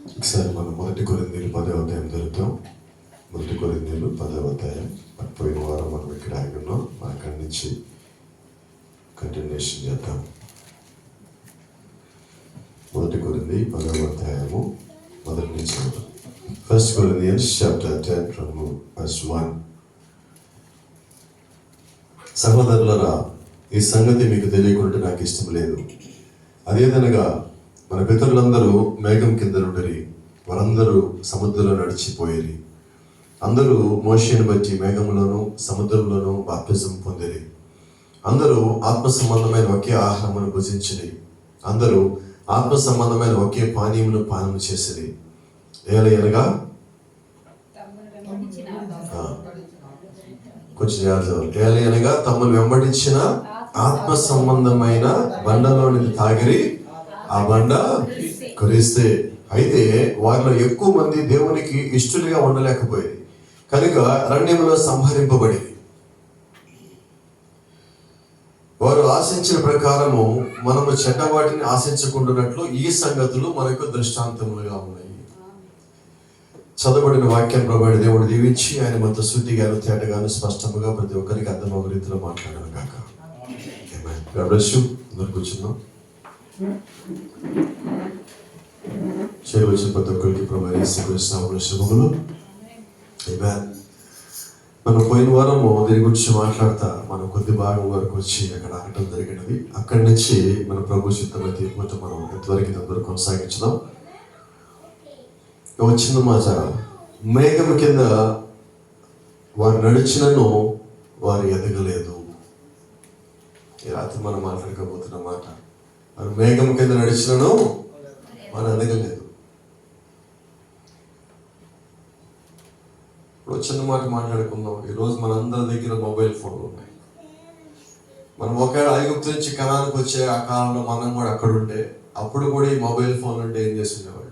ఒకసారి మనం 1 కొరింథీయులు 10వ అధ్యాయం చదువుతాం. 1 కొరింథీయులు 10వ అధ్యాయం. పోయిన వారం మనం ఇక్కడ ఆగున్నాం. అక్కడి నుంచి కంటిన్యూషన్ చేద్దాం. 1 కొరింథీ 10వ అధ్యాయము మొదటి నుంచి చదువుతాం. 1 Corinthians chapter 10 from verse 1. సహోదరులారా, ఈ సంగతి మీకు తెలియకుంటే నాకు ఇష్టం లేదు. అదేదనగా మన పితరులందరూ మేఘం కింద నుండి వారందరూ సముద్రంలో నడిచిపోయేది. అందరూ మోషేను బట్టి మేఘంలోనూ సముద్రంలోనూ బాప్తిజం పొందిరి. అందరూ ఆత్మ సంబంధమైన ఒకే ఆహారమును భుజించిరి. అందరూ ఆత్మ సంబంధమైన ఒకే పానీయమును పానం చేసిరి. ఏలయనగా కొంచెం ఏలయనగా తమను వెంబడించిన ఆత్మ సంబంధమైన బండలోని తాగిరి. ఆ బండ కురిస్తే అయితే వారిలో ఎక్కువ మంది దేవునికి ఇష్టలుగా ఉండలేకపోయేది కనుక అరణ్యంలో సంహరింపబడి వారు ఆశించిన ప్రకారము మనము చెడ్డవాటిని ఆశించకుండానట్లు ఈ సంగతులు మనకు దృష్టాంతములుగా ఉన్నాయి. చదవబడిన వాక్యం ప్రభావి దేవుడు దీవించి ఆయన మనతో శుద్ధిగాను తేటగాను స్పష్టముగా ప్రతి ఒక్కరికి అర్థమయ్యే రీతిలో మాట్లాడాను కాక. అందరు కూర్చున్నాం. చేయవలసిన ప్రతి ఒక్కరికి ప్రభావిస్తున్న శుభములు. మనం పోయిన వారము దీని గురించి మాట్లాడతా మనం కొద్ది భాగం వరకు వచ్చి అక్కడ ఆగటం జరిగినది. అక్కడి నుంచి మన ప్రభు చిత్తమైతే కొంచెం మనం ఎంతవరకు అందరూ కొనసాగించడం. వచ్చిన మాట, మేఘం కింద వారు నడిచినను వారు ఎదగలేదు. ఈ రాత్రి మనం మాట్లాడుకోబోతున్న మాట, వారు మేఘం కింద నడిచినను వారు ఎదగలేదు. ఇప్పుడు వచ్చిన మాట మాట్లాడుకుందాం. ఈరోజు మనందరి దగ్గర మొబైల్ ఫోన్లు ఉన్నాయి. మనం ఒకవేళ ఐగుప్తు నుంచి కణానికి వచ్చే ఆ కాలంలో మనం కూడా అక్కడ ఉంటే అప్పుడు కూడా ఈ మొబైల్ ఫోన్ ఉంటే ఏం చేస్తుండేవాళ్ళు?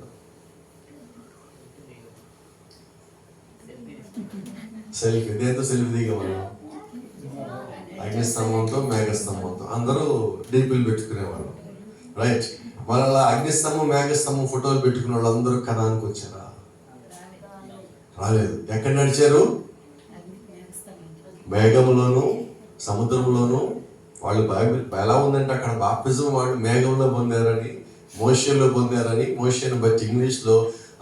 సెల్ఫీ, దేంతో సెల్ఫీ దిగేవాళ్ళు? అగ్నిస్తంభంతో మేఘస్తంభంతో అందరూ డీపీలు పెట్టుకునేవాళ్ళు, రైట్? మళ్ళీ అగ్నిస్తంభం మేఘస్తంభం ఫోటోలు పెట్టుకునే వాళ్ళు అందరూ కణానికి వచ్చారా? రాలేదు. ఎక్కడ నడిచారు? మేఘంలోను సముద్రంలోను. వాళ్ళు బైబిల్ ఎలా ఉందంటే అక్కడ బాప్తిజం వాళ్ళు మేఘంలో పొందారని, మోషేలో పొందారని, మోషేను బట్టి ఇంగ్లీష్లో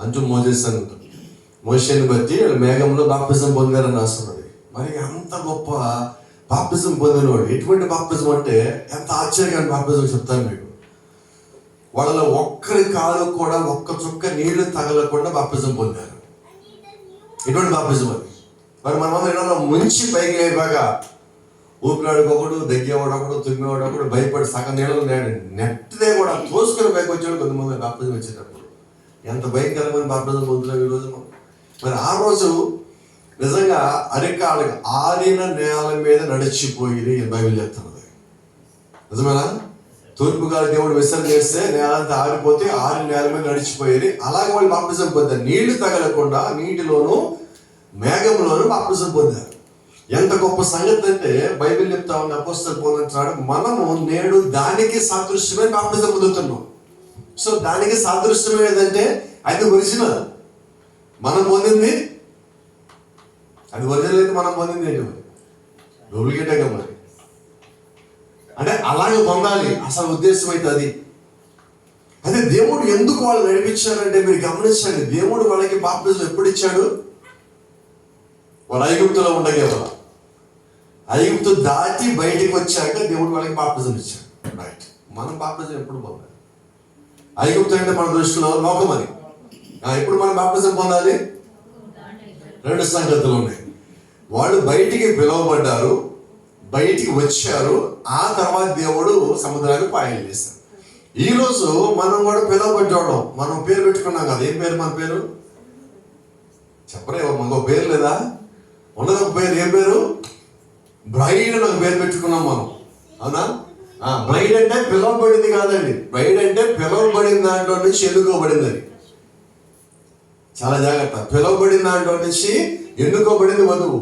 అంటూ మోజెస్ అని ఉంటుంది. మోషేను బట్టి వాళ్ళు మేఘంలో బాప్తిజం పొందారని రాస్తున్నది. మరి అంత గొప్ప బాప్తిజం పొందినవాడు. ఎటువంటి బాప్తిజం అంటే ఎంత ఆశ్చర్యకరమైన బాప్తిజం చెప్తాను మీకు. వాళ్ళలో ఒక్కరి కాలు కూడా ఒక్క చుక్క నీళ్లు తగలకుండా బాప్తిజం పొందారు. ఎటువంటి బాప్తిజం అది? మరి మనమందరం ఇళ్ళలో ముంచి పైకి లేపాక ఊపిరాడుకోకూడదు, దగ్గేవాడొకడు, తుమ్మేవాడొకడు, భయపడి సగం నీళ్ళు నెట్టిదే కూడా తోసుకుని పైకి వచ్చాడు కొంతమంది బాప్తిజం వచ్చేటప్పుడు. ఎంత భయంకరమైన బాప్తిజం పొందుతున్నాం ఈరోజు మనం. మరి ఆ రోజు నిజంగా అరికాళ్ళకి ఆరిన నేల మీద నడిచిపోయి బైబిల్ చెప్తున్నది. నిజమేనా? తూర్పు గాలి దేవుడు విసర్జన చేస్తే నేలంతా ఆరిపోతే ఆరి నేల మీద నడిచిపోయేది. అలాగే వాళ్ళు బాప్తిజం పొందారు. నీళ్లు తగలకుండా నీటిలోను మేఘంలోను బాప్తిజం పొందారు. ఎంత గొప్ప సంగతి అంటే బైబిల్ చెప్తా ఉంది, అపోస్తలుడు పౌలు అంటున్నాడు, మనము నేడు దానికి సాదృశ్యమే బాప్తిజం పొందుతున్నాం. సో దానికి సాదృశ్యం ఏదంటే అది ఒరిజినల్. మనం పొందింది అది ఒరిజినల్ అయితే మనం పొందింది ఏంటి? మరి డూప్లికేటే మరి. అంటే అలాగే పొందాలి అసలు ఉద్దేశం అయితే అది. అదే దేవుడు ఎందుకు వాళ్ళు నడిపించారంటే మీరు గమనించండి. దేవుడు వాళ్ళకి బాప్తిజం ఎప్పుడు ఇచ్చాడు? వాళ్ళు ఐగుప్తులో ఉండగే వాళ్ళ ఐగుప్తు దాటి బయటికి వచ్చాక దేవుడు వాళ్ళకి బాప్తిజం ఇచ్చాడు, రైట్? మనం బాప్తిజం ఎప్పుడు పొందాలి? ఐగుప్తు అంటే మన దృష్టిలో లోకం అని. ఎప్పుడు మనం బాప్తిజం పొందాలి? 2 సంగతులు ఉన్నాయి. వాళ్ళు బయటికి పిలువబడ్డారు, బయటికి వచ్చారు, ఆ తర్వాత దేవుడు సముద్రాన్ని పాయలు చేశారు. ఈరోజు మనం కూడా పిలువబడ్డాం. మనం పేరు పెట్టుకున్నాం కదా. ఏం పేరు మన పేరు? చెప్పరే, మనకు పేరు లేదా? ఉన్నది ఒక పేరు. ఏం పేరు? బ్రైడ్ అని ఒక పేరు పెట్టుకున్నాం మనం, అవునా? బ్రైడ్ అంటే పిలువబడింది కాదండి. బ్రైడ్ అంటే పిలువబడిన దాంట్లో నుంచి ఎన్నుకోబడింది. అది చాలా జాగ్రత్త. పిలువబడిన దాంట్లో నుంచి ఎన్నుకోబడింది వధువు.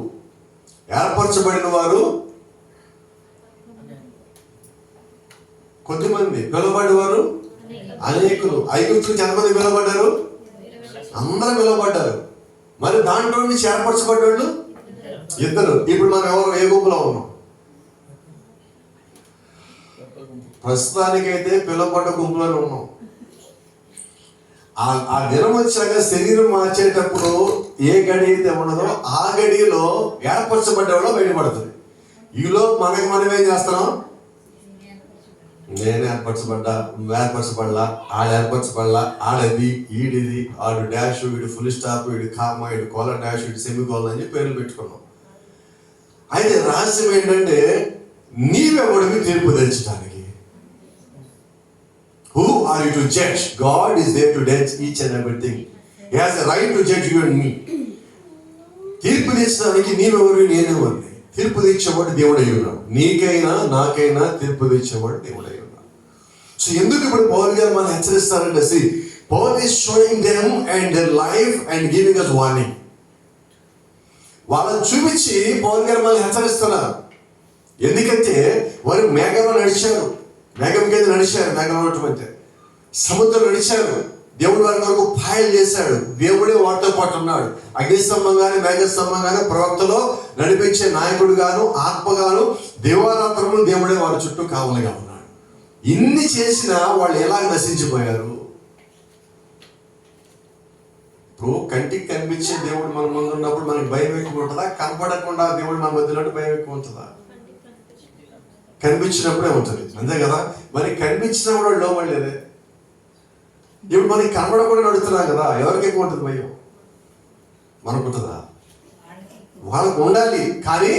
ఏర్పరచబడిన వారు కొద్దిమంది, పిలువబడిన వారు అనేకులు. ఐగుప్తులకు ఎంతమంది పిలువబడ్డారు? అందరూ పిలువబడ్డారు. మరి దాంట్లో నుంచి ఏర్పరచబడ్డాళ్ళు ఇద్దరు. ఇప్పుడు మనం ఎవరు ఏ గుంపులో ఉన్నాం? ప్రస్తుతానికైతే పిలువబడ్డ గుంపులోనే ఉన్నాం. ఆ దినం వచ్చాక శరీరం మార్చేటప్పుడు ఏ గడి అయితే ఉన్నదో ఆ గడిలో ఏర్పరచబడ్డవాళ్ళు బయటపడుతుంది. ఈలో మనం ఏం చేస్తున్నాం? నేను ఏర్పరచబడ్డా, నువ్వు ఏర్పరచబడలా, ఆడ ఏర్పరచబడలా, ఆడది ఈడిది, ఆడు డాష్, వీడు ఫుల్ స్టాప్, వీడు కామ, వీడు కోలన్ డాష్, వీడు సెమీ కోలన్ అని పేర్లు పెట్టుకున్నాం. అయితే రహస్యం ఏంటంటే నీవెవడివి తీర్పు తెచ్చడానికి. Who are you to judge? God is there to judge each and everything. He has a right to judge you and me. తీర్పు తెచ్చడానికి నీవెవరు, నేనెవరిని? తీర్పు తెచ్చేవాడు దేవుడై ఉన్నాడు. నీకైనా నాకైనా తీర్పు తెచ్చేవాడు దేవుడై ఉన్నాడు. సో ఎందుకు ఇప్పుడు పౌలు గారు మనం హెచ్చరిస్తారంటే, Paul is showing them and their life and giving us warning. వాళ్ళని చూపించి పౌల్ గారు మనల్ని హెచ్చరిస్తున్నారు. ఎందుకంటే వారు మేఘంలో నడిచారు, మేఘం కింద నడిచారు, మేఘం అంటే సముద్రం నడిచారు. దేవుడు వారి వరకు పాయలు చేశాడు. దేవుడే వాటితో పాటు ఉన్నాడు. అగ్నిస్తంభం కానీ మేఘస్తంభం కానీ ప్రవక్తలో నడిపించే నాయకుడు గాను ఆత్మగాను దేవారాత్రములు దేవుడే వారి చుట్టూ కావలిగా ఉన్నాడు. ఇన్ని చేసినా వాళ్ళు ఎలా నశించిపోయారు? ఇప్పుడు కంటికి కనిపించే దేవుడు మన ముందు ఉన్నప్పుడు మనకి భయం ఎక్కువ ఉంటుందా? కనపడకుండా దేవుడు మన మధ్యలో భయం ఎక్కువ ఉంటుందా? కనిపించినప్పుడే ఉంటుంది, అంతే కదా. మరి కనిపించినప్పుడు లోపడలేదే. ఇప్పుడు మనకి కనబడకుండా నడుస్తున్నాం కదా, ఎవరికి ఎక్కువ ఉంటుంది భయం? మనకు ఉంటుందా? వాళ్ళకు ఉండాలి కానీ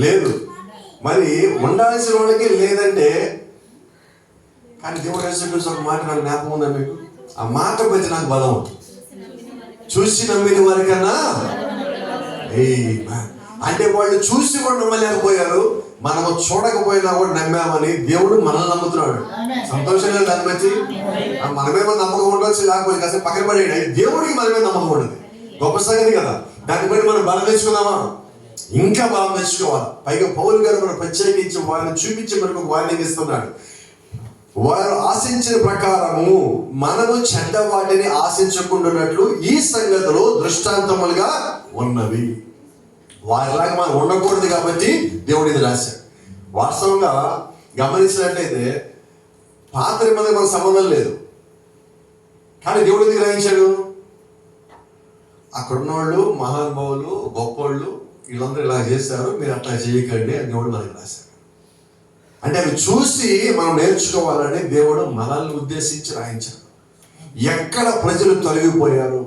లేదు. మరి ఉండాల్సిన వాళ్ళకి లేదంటే, కానీ దేవుడు యేసుక్రీస్తు ఒక మాట నాకు జ్ఞాపకం ఉందా మీకు? ఆ మాట బట్టి నాకు బలం ఉంటుంది. చూసి నమ్మిన వారికన్నా అంటే వాళ్ళు చూసి కూడా నమ్మలేకపోయారు, మనము చూడకపోయినా కూడా నమ్మామని దేవుడు మనల్ని నమ్ముతున్నాడు. సంతోషంగా దాన్ని బట్టి మనమేమో నమ్మకం ఉండొచ్చు, లేకపోతే కాసేపు పక్కన పడేయండి. దేవుడికి మనమే నమ్మకం ఉండదు, గొప్ప సంగతి కదా. దాన్ని బట్టి మనం బలం తెచ్చుకున్నామా? ఇంకా బలం తెచ్చుకోవాలి. పైగా పౌలు గారు మనం ప్రత్యేకించి వారిని చూపించి మనకు వార్నింగ్ ఇస్తున్నాడు. వారు ఆశించిన ప్రకారము మనము చెడ్డ వాటిని ఆశించకుండానట్లు ఈ సంగతులు దృష్టాంతములుగా ఉన్నవి. వారిలాగా మనం ఉండకూడదు కాబట్టి దేవుడు ఇది రాశాడు. వాస్తవంగా గమనించినట్లయితే పాత నిబంధనకి మనకు సంబంధం లేదు, కానీ దేవుడు ఎందుకు గ్రహించాడు? అక్కడున్న వాళ్ళు మహానుభావులు గొప్పోళ్ళు వీళ్ళందరూ ఇలా చేశారు, మీరు అట్లా చేయకండి అని దేవుడు మనకి రాశాడు. అంటే అవి చూసి మనం నేర్చుకోవాలని దేవుడు మనల్ని ఉద్దేశించి రాయించాడు. ఎక్కడ ప్రజలు తొలగిపోయారు,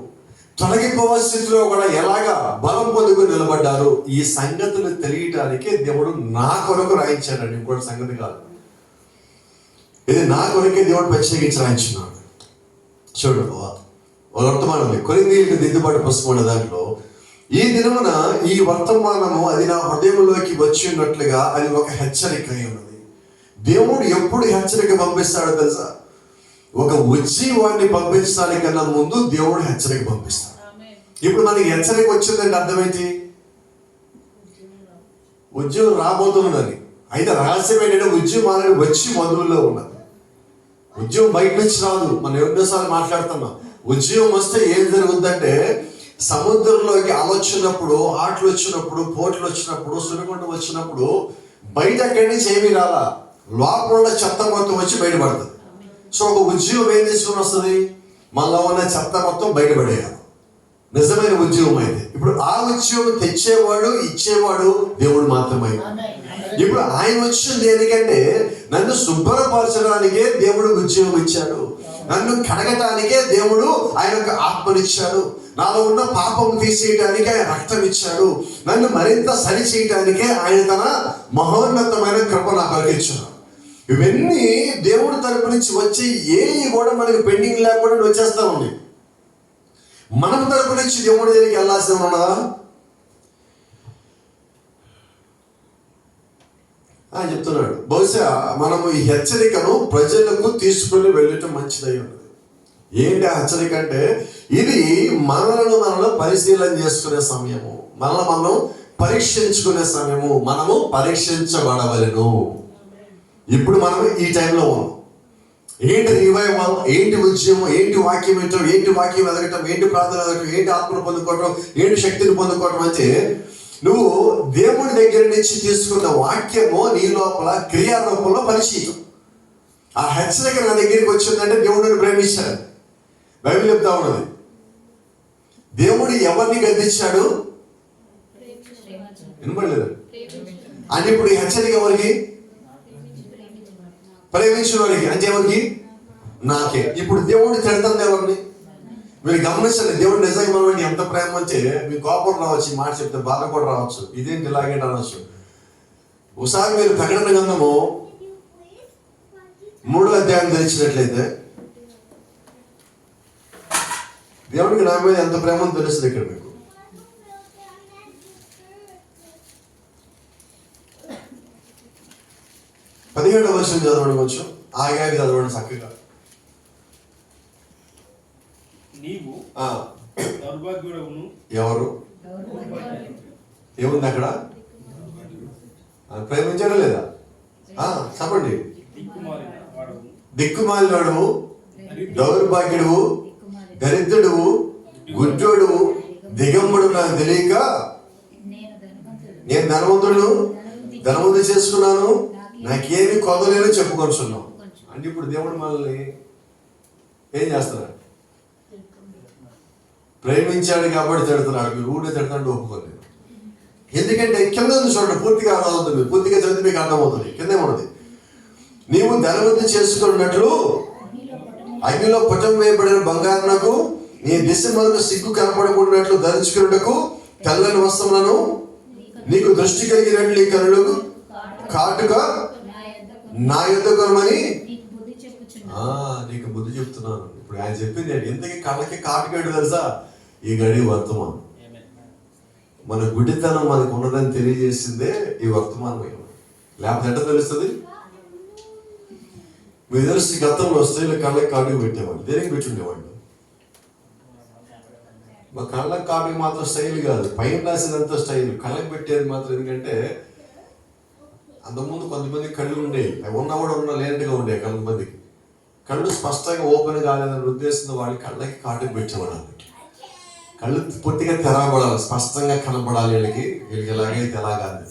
తొలగిపోయే స్థితిలో కూడా ఎలాగా బలం పొందుకుని నిలబడ్డారు, ఈ సంగతులు తెలియటానికి దేవుడు నా కొరకు రాయించాడండి. ఇంకోటి సంగతి కాదు, ఇది నా కొరకే దేవుడు ప్రత్యేకించి రాయించున్నాడు. చూడు, ఒక వర్తమానం ఉంది, కొరింథీయులకు దిద్దుబాటు పుస్తకం దాంట్లో, ఈ దినమున ఈ వర్తమానము అది నా హృదయంలోకి వచ్చి ఉన్నట్లుగా అది ఒక హెచ్చరిక అయి ఉన్నది. దేవుడు ఎప్పుడు హెచ్చరిక పంపిస్తాడో తెలుసా? ఒక ఉజ్జీవాన్ని పంపించడానికన్నా ముందు దేవుడు హెచ్చరిక పంపిస్తాడు. ఇప్పుడు మనకి హెచ్చరిక వచ్చిందంటే అర్థమైంది, ఉద్యోగం రాబోతున్నదని. అయితే రహస్యం ఏంటంటే ఉద్యోగం అనేది వచ్చి మొదలులో ఉన్నది. ఉద్యోగం బయట నుంచి రాదు. మనం ఎన్నోసార్లు మాట్లాడుతున్నాం. ఉద్యోగం వస్తే ఏం జరుగుతుందంటే, సముద్రంలోకి అలొచ్చినప్పుడు, ఆటలు వచ్చినప్పుడు, పోట్లు వచ్చినప్పుడు, సుడిగుండం వచ్చినప్పుడు బయట ఎక్కడి నుంచి ఏమీ రాలా, లోపల చెత్త మొత్తం వచ్చి బయటపడుతుంది. సో ఒక ఉద్యోగం ఏం తీసుకుని వస్తుంది? మనలో ఉన్న చెత్త మొత్తం బయటపడేయాలి. నిజమైన ఉద్యోగం అయితే ఇప్పుడు ఆ ఉద్యోగం తెచ్చేవాడు ఇచ్చేవాడు దేవుడు మాత్రమే. ఇప్పుడు ఆయన వచ్చింది ఎందుకంటే నన్ను శుభ్రపరచడానికే దేవుడు ఉద్యోగం ఇచ్చాడు, నన్ను కడగటానికే దేవుడు ఆయన యొక్క ఆత్మనిచ్చాడు, నాలో ఉన్న పాపం తీసేయటానికే ఆయన రక్తం ఇచ్చాడు, నన్ను మరింత సరి చేయటానికే ఆయన తన మహోన్నతమైన కృప నాకు కలిగించాడు. ఇవన్నీ దేవుడి తరపు నుంచి వచ్చి ఏవి కూడా మనకి పెండింగ్ లేకుండా వచ్చేస్తా ఉంది. మనం తరపు నుంచి దేవుడి దగ్గరికి వెళ్ళాల్సి ఉన్నదా? చెప్తున్నాడు. బహుశా మనము ఈ హెచ్చరికను ప్రజలకు తీసుకుని వెళ్ళటం మంచిదై ఉన్నది. ఏంటి ఆ హెచ్చరిక అంటే, ఇది మనలో పరిశీలన చేసుకునే సమయము, మనం పరీక్షించుకునే సమయము, మనము పరీక్షించబడవలెను. ఇప్పుడు మనం ఈ టైంలో ఉన్నాం. ఏంటి రివైవల్, ఏంటి ఉద్యమం, ఏంటి వాక్యం వింటాం, ఏంటి వాక్యం ఎదగటం, ఏంటి ప్రార్థన ఎదగటం, ఏంటి ఆత్మను పొందుకోవటం, ఏంటి శక్తిని పొందుకోవటం అంటే నువ్వు దేవుడి దగ్గర నుంచి తీసుకున్న వాక్యము నీ లోపల క్రియారూపంలో పనిచేయటం. ఆ హెచ్చరిక నా దగ్గరికి వచ్చిందంటే దేవుడిని ప్రేమించాడు. బైబిల్ చెప్తా ఉన్నది, దేవుడు ఎవరిని గద్దించాడు? వినపడలేదు అంటే ఇప్పుడు ఈ హెచ్చరిక ఎవరికి? ప్రేమించిన వారికి. అంటే ఎవరికి? నాకే. ఇప్పుడు దేవుడు తిడతాను ఎవరిని? మీరు గమనించండి, దేవుడు నిజంగా మనం ఎంత ప్రేమ అంటే మీకు కోపం రావచ్చు, మాట చెప్తే బాధ కూడా రావచ్చు, ఇదేంటి ఇలాగేంటి అనొచ్చు. ఒకసారి మీరు ప్రకటన గ్రంథము 3వ అధ్యాయం తెరిచినట్లయితే దేవుడికి నా మీద ఎంత ప్రేమను తెలుస్తుంది ఇక్కడ మీకు. 17వ వచనం చదవండి, కొంచెం ఆగాగి చదవండి చక్కగా. నీవు దౌర్భాగ్యుడవును. ఎవరు? ఏముంది అక్కడ? ప్రేమించడం లేదా? చెప్పండి. దిక్కుమాలినవాడువు, దౌర్భాగ్యుడువు, దరిద్రుడువు, గుడ్డోడువు, దిగంబడు నాకు తెలియక నేను ధనవంతుడు చేసుకున్నాను, నాకేమి కొదలేని చెప్పుకొచ్చున్నాం. అంటే ఇప్పుడు దేవుడు మనల్ని ఏం చేస్తున్నాడు? ప్రేమించాడు కాబట్టి తిడుతున్నాడు. మీరు ఊడే తిడతాడు ఒప్పుకోలేదు. ఎందుకంటే కింద చూడండి, పూర్తిగా అర్థమవుతుంది, పూర్తిగా చదివి మీకు అర్థమవుతుంది. కింద ఏమన్నది? నీవు ధనవంతి చేసుకున్నట్లు అగ్నిలో పుటం వేయబడిన బంగారునకు నీ దిశమలకు సిగ్గు కనపడకూడనట్లు ధరించుకున్నట్టుకు తెల్లని వస్త్రములను నీకు దృష్టి కలిగినట్లు ఈ కనులకు కాటుగా నా యుద్ధ కొనమని నీకు బుద్ధి చెప్తున్నాను. ఇప్పుడు ఆయన చెప్పింది ఎంతకి కళ్ళకి కాటుగాడు తెలుసా? ఈ గడి వర్తమానం. మన గుడితనం మనకు ఉన్నదని తెలియజేసిందే ఈ వర్తమానం. లేకపోతే ఎట్లా తెలుస్తుంది? మీ తెలిసి గతంలో వస్తే ఇలా కళ్ళకి కాటుకు పెట్టేవాళ్ళు. దేనికి పెట్టుండేవాళ్ళు? మా కళ్ళకి కాటుకు మాత్రం స్టైల్ కాదు, పైన రాసేదంతా స్టైల్. కళ్ళకి పెట్టేది మాత్రం ఎందుకంటే అంతకుముందు కొంతమంది కళ్ళు ఉండేవి, అవి ఉన్నా కూడా లేనట్టుగా ఉండేవి. కొంతమందికి కళ్ళు స్పష్టంగా ఓపెన్ కాలేదనే ఉద్దేశంతో వాళ్ళు కళ్ళకి కాటుకు పెట్టేవాడు. కళ్ళు పూర్తిగా తెరవబడాలి, స్పష్టంగా కనపడాలి. వీళ్ళకి ఎలాగైతే ఎలాగాదు.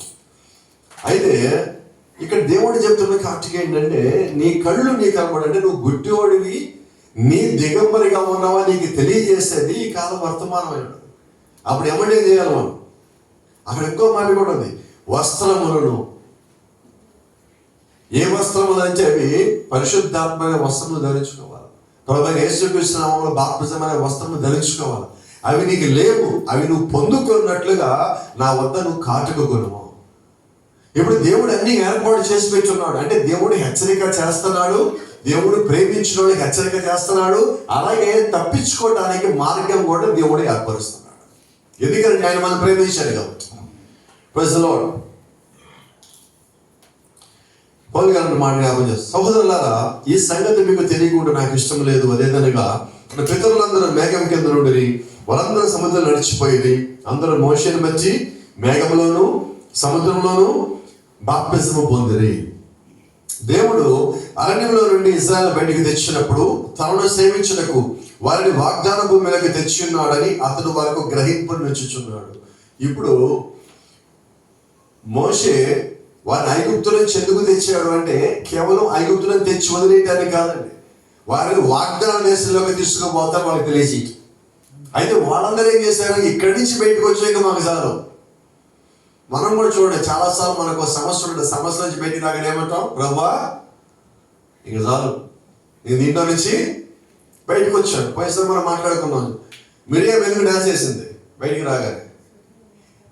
అయితే ఇక్కడ దేవుడు చెప్తున్న కాటుక ఏంటంటే నీ కళ్ళు నీ కనపడంటే నువ్వు గుడ్డివాడివి, నీ దిగంబరిగా ఉన్నావా నీకు తెలియజేసేది ఈ కాలం వర్తమానమైనది. అప్పుడు ఏమంటే చేయాలి మనం? అక్కడ ఇంకో మాట కూడా ఉంది, వస్త్రములను. ఏ వస్త్రములు అంటే అవి పరిశుద్ధాత్మైన వస్త్రములు ధరించుకోవాలి. ప్రభువైన యేసుక్రీస్తు నామములో బాప్తిజమైన వస్త్రములు ధరించుకోవాలి. అవి నీకు లేవు, అవి నువ్వు పొందుకున్నట్లుగా నా వద్ద నువ్వు కాటుక కొనుము. ఇప్పుడు దేవుడు అన్ని ఏర్పాటు చేసి పెట్టున్నాడు. అంటే దేవుడు హెచ్చరిక చేస్తున్నాడు, దేవుడు ప్రేమించిన వాళ్ళకి హెచ్చరిక చేస్తున్నాడు. అలాగే తప్పించుకోవడానికి మార్గం కూడా దేవుడు ఏర్పరుస్తున్నాడు. ఎందుకంటే ఆయన మనం ప్రేమించాడు కాబట్టి. Praise the lord. పౌలు గారిని మాట జ్ఞాపకం చేస్తాను. సహోదరులారా, ఈ సంగతి మీకు తెలియకుండా నాకు ఇష్టం లేదు. అదేదనగా మన పితరులందరూ మేఘం కింద నుండి వాళ్ళందరూ సముద్రం నడిచిపోయింది. అందరూ మోషేను బట్టి మేఘంలోను సముద్రంలోను బాప్తిజము పొందిరి. దేవుడు అరణ్యంలో నుండి ఇశ్రాయేలు బయటికి తెచ్చినప్పుడు తనను సేవించుటకు వారిని వాగ్దాన భూమిలోకి తెచ్చి ఉన్నాడని అతడు వారికి గ్రహింపును మెచ్చుచున్నాడు. ఇప్పుడు మోషే వారిని ఐగుప్తు నుంచి ఎందుకు తెచ్చాడు అంటే కేవలం ఐగుప్తులను తెచ్చి వదిలేయటానికి కాదండి, వారిని వాగ్దాన దేశంలోకి తీసుకుపోతారు వాళ్ళకి తెలిసి. అయితే వాళ్ళందరూ ఏం చేశారు? ఇక్కడి నుంచి బయటకు వచ్చాక మాకు చాలు. మనం కూడా చూడండి, చాలాసార్లు మనకు సమస్య ఉంటుంది, సమస్య నుంచి బయటికి రాగానే ఏమంటాం? ప్రభువా ఇంక చాలు, నేను దీంట్లో నుంచి బయటకు వచ్చాను. పోయినసారి మనం మాట్లాడుకున్నాం, మిరియా ఎందుకు డాన్స్ చేసింది బయటికి రాగానే?